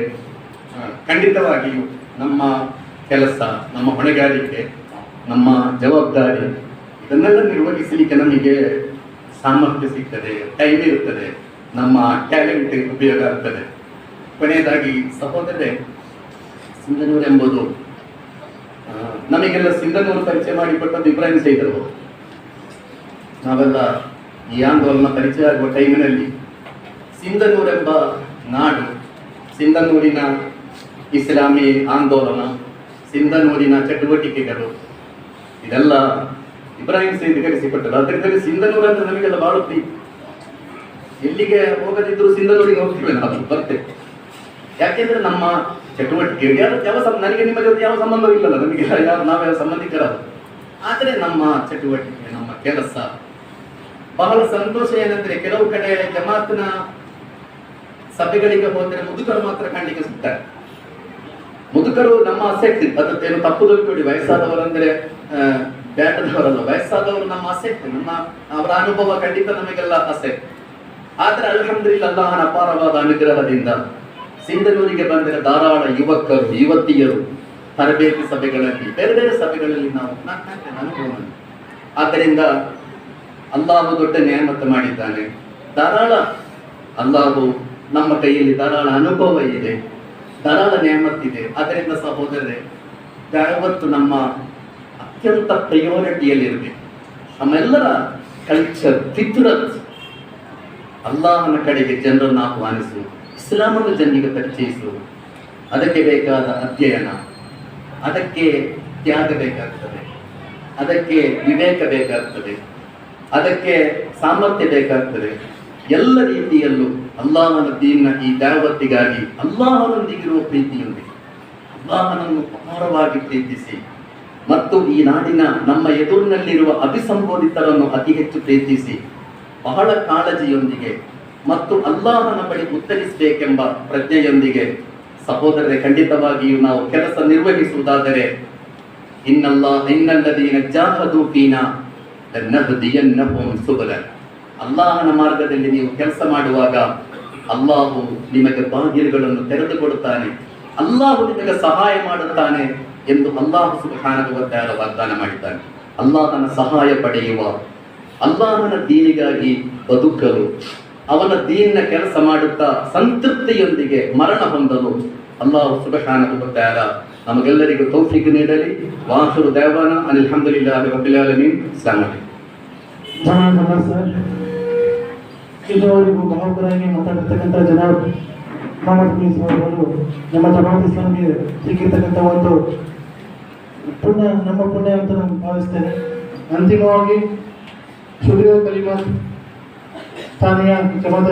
ಖಂಡಿತವಾಗಿಯೂ ನಮ್ಮ ಕೆಲಸ, ನಮ್ಮ ಹೊಣೆಗಾರಿಕೆ, ನಮ್ಮ ಜವಾಬ್ದಾರಿ ಇದನ್ನೆಲ್ಲ ನಿರ್ವಹಿಸಲಿಕ್ಕೆ ನಮಗೆ ಸಾಮರ್ಥ್ಯ ಸಿಗ್ತದೆ, ಟೈಮ್ ಇರುತ್ತದೆ, ನಮ್ಮ ಟ್ಯಾಲೆಂಟ್ ಉಪಯೋಗ ಆಗ್ತದೆ. ಕೊನೆಯದಾಗಿ ಸಹೋದರರೇ, ಸಿಂಧನೂರು ಎಂಬುದು ನಮಗೆಲ್ಲ ಸಿಂಧನೂರು ಪರಿಚಯ ಮಾಡಿಕೊಟ್ಟದ್ದು ಇಬ್ರಾಹಿಂ ಸೈದರು. ನಾವೆಲ್ಲ ಈ ಆಂದೋಲನ ಪರಿಚಯ ಆಗುವ ಟೈಮಿನಲ್ಲಿ ಸಿಂಧನೂರೆಂಬ ನಾಡು, ಸಿಂಧನೂರಿನ ಇಸ್ಲಾಮಿ ಆಂದೋಲನ, ಸಿಂಧನೂರಿನ ಚಟುವಟಿಕೆಗಳು ಇದೆಲ್ಲ ಇಬ್ರಾಹಿಂ ಸೈದ್ ಕಲಿಸಿಕೊಟ್ಟರು. ಅದರಿಂದ ಸಿಂಧನೂರು ಅಂತ ನಮಗೆಲ್ಲ ಬಹಳ ಪ್ರೀತಿ. ಎಲ್ಲಿಗೆ ಹೋಗದಿದ್ರು ಸಿಂಧನೂರಿಗೆ ಹೋಗ್ತೀವಿ, ನಾವು ಬರ್ತೇವೆ. ಯಾಕೆಂದ್ರೆ ನಮ್ಮ ಚಟುವಟಿಕೆ ನನಗೆ ನಿಮ್ಮ ಜೊತೆ ಯಾವ ಸಂಬಂಧವೂ ಇಲ್ಲಲ್ಲ, ನಮಗೆ ನಾವೇ ಸಂಬಂಧಿಕರ. ಆದರೆ ನಮ್ಮ ಚಟುವಟಿಕೆ, ನಮ್ಮ ಕೆಲಸ ಬಹಳ ಸಂತೋಷ ಏನಂದ್ರೆ ಕೆಲವು ಕಡೆ ಜಮಾತ್ನ ಸಭೆಗಳಿಗೆ ಹೋದರೆ ಮುದುಕರು ಮಾತ್ರ ಕಾಣಲಿಕ್ಕೆ ಸಿಗ್ತಾರೆ. ಮುದುಕರು ನಮ್ಮ ಅಸೆಟ್, ಅದಕ್ಕೇನು ತಪ್ಪು ತಿಳ್ಕೊಳ್ಳಿ, ವಯಸ್ಸಾದವರಂದ್ರೆ ಬ್ಯಾಟದವರಲ್ಲ, ವಯಸ್ಸಾದವರು ನಮ್ಮ ಅಸೆಟ್, ಅವರ ಅನುಭವ ಖಂಡಿತ ನಮಗೆಲ್ಲ ಅಸೆಟ್. ಆದ್ರೆ ಅಲ್ಹಮ್ದುಲಿಲ್ಲಾಹ್ ಅಲ್ಲಾಹನ ಅಪಾರವಾದ ಅನುಗ್ರಹದಿಂದ ಸಿಂಧನೂರಿಗೆ ಬಂದರೆ ಧಾರಾಳ ಯುವಕರು ಯುವತಿಯರು ತರಬೇತಿ ಸಭೆಗಳಲ್ಲಿ ಬೇರೆ ಬೇರೆ ಸಭೆಗಳಲ್ಲಿ ನಾವು ಅನುಭವ. ಆದ್ದರಿಂದ ಅಲ್ಲಾಹು ದೊಡ್ಡ ನೇಮತ ಮಾಡಿದ್ದಾನೆ, ಧಾರಾಳ ಅಲ್ಲಾಹು ನಮ್ಮ ಕೈಯಲ್ಲಿ ಧಾರಾಳ ಅನುಭವ ಇದೆ, ಧಾರಾಳ ನೇಮತ್ತಿದೆ. ಅದರಿಂದ ಸಹೋದರರೇ, ಯಾವತ್ತು ನಮ್ಮ ಅತ್ಯಂತ ಪ್ರಯಾರಿಟಿಯಲ್ಲಿ ಇರಬೇಕು. ನಮ್ಮೆಲ್ಲರ ಕಲ್ಚರ್ ಫಿತ್ರತ್ ಅಲ್ಲಾಹನ ಕಡೆಗೆ ಜನರನ್ನು ಆಹ್ವಾನಿಸುವುದು, ಇಸ್ಲಾಮನ್ನು ಜನರಿಗೆ ಪರಿಚಯಿಸುವುದು, ಅದಕ್ಕೆ ಬೇಕಾದ ಅಧ್ಯಯನ, ಅದಕ್ಕೆ ತ್ಯಾಗ ಬೇಕಾಗ್ತದೆ, ಅದಕ್ಕೆ ವಿವೇಕ ಬೇಕಾಗ್ತದೆ, ಅದಕ್ಕೆ ಸಾಮರ್ಥ್ಯ ಬೇಕಾಗ್ತದೆ. ಎಲ್ಲ ರೀತಿಯಲ್ಲೂ ಅಲ್ಲಾಹನ ದೀನ್ನ ಈ ದಾವತ್ತಿಗಾಗಿ ಅಲ್ಲಾಹನೊಂದಿಗಿರುವ ಪ್ರೀತಿಯೊಂದಿಗೆ ಅಲ್ಲಾಹನನ್ನು ಅಪಾರವಾಗಿ ಪ್ರೀತಿಸಿ ಮತ್ತು ಈ ನಾಡಿನ ನಮ್ಮ ಎದುರಿನಲ್ಲಿರುವ ಅಭಿಸಂಬೋಧಿತರನ್ನು ಅತಿ ಹೆಚ್ಚು ಪ್ರೀತಿಸಿ ಬಹಳ ಕಾಳಜಿಯೊಂದಿಗೆ ಮತ್ತು ಅಲ್ಲಾಹನ ಬಳಿ ಉತ್ತರಿಸಬೇಕೆಂಬ ಪ್ರಜ್ಞೆಯೊಂದಿಗೆ ಸಹೋದರರೇ, ಖಂಡಿತವಾಗಿಯೂ ನಾವು ಕೆಲಸ ನಿರ್ವಹಿಸುವುದಾದರೆ ಇನ್ನಲ್ಲದೀನ ಜಾಹದು ಫೀನಾ ಲನಹದಿಯನ್ನಹುಂ ಸುಬಲನ, ಅಲ್ಲಾಹನ ಮಾರ್ಗದಲ್ಲಿ ನೀವು ಕೆಲಸ ಮಾಡುವಾಗ ಅಲ್ಲಾಹು ನಿಮಗೆ ಬಾಗಿಲುಗಳನ್ನು ತೆರೆದುಕೊಡುತ್ತಾನೆ, ಅಲ್ಲಾಹು ನಿಮಗೆ ಸಹಾಯ ಮಾಡುತ್ತಾನೆ ಎಂದು ಅಲ್ಲಾಹು ಸುಬ್ಹಾನಹು ವ ತಆಲ ವಾಗ್ದಾನ ಮಾಡಿದ್ದಾನೆ. ಅಲ್ಲಾಹನ ಸಹಾಯ ಪಡೆಯುವ, ಅಲ್ಲಾಹನ ದೀನಿಗಾಗಿ ಬದುಕಲು, ಅವನ ದೀನಿನ ಕೆಲಸ ಮಾಡುತ್ತಾ ಸಂತೃಪ್ತಿಯೊಂದಿಗೆ ಮರಣ ಹೊಂದಲು ಅಲ್ಲಾಹು ಸುಬ್ಹಾನಹು ವ ತಆಲ ನಮಗೆಲ್ಲರಿಗೂ ತೌಫೀಕ್ ನೀಡಲಿ. ವಾಹಿರು ದಅವಾನ ಅಲ್ಹಮ್ದುಲಿಲ್ಲಾಹಿ ರಬ್ಬಿಲ್ ಆಲಮೀನ್. ಅಸ್ಸಲಾಮು ಅಲೈಕುಂ. ಸರ್, ಇದುವರೆಗೂ ಭಾವುಕರಾಗಿ ಮಾತಾಡಿರ್ತಕ್ಕಂಥ ಜನಾಬ್ ಮೊಹಮ್ಮದ್ ಪ್ಲೀಸ್ ಅವರು ನಮ್ಮ ಜಮಾತ್ ಇಸ್ಲಾಮಿಗೆ ಸಿಕ್ಕಿರ್ತಕ್ಕಂಥ ಒಂದು ಪುಣ್ಯ, ನಮ್ಮ ಪುಣ್ಯ ಅಂತ ನಾನು ಭಾವಿಸ್ತೇನೆ. ಅಂತಿಮವಾಗಿ ಶುಕ್ರಿಯ ಕಲಿಮಾ ಸ್ಥಾನೀಯ ಜಮಾತ್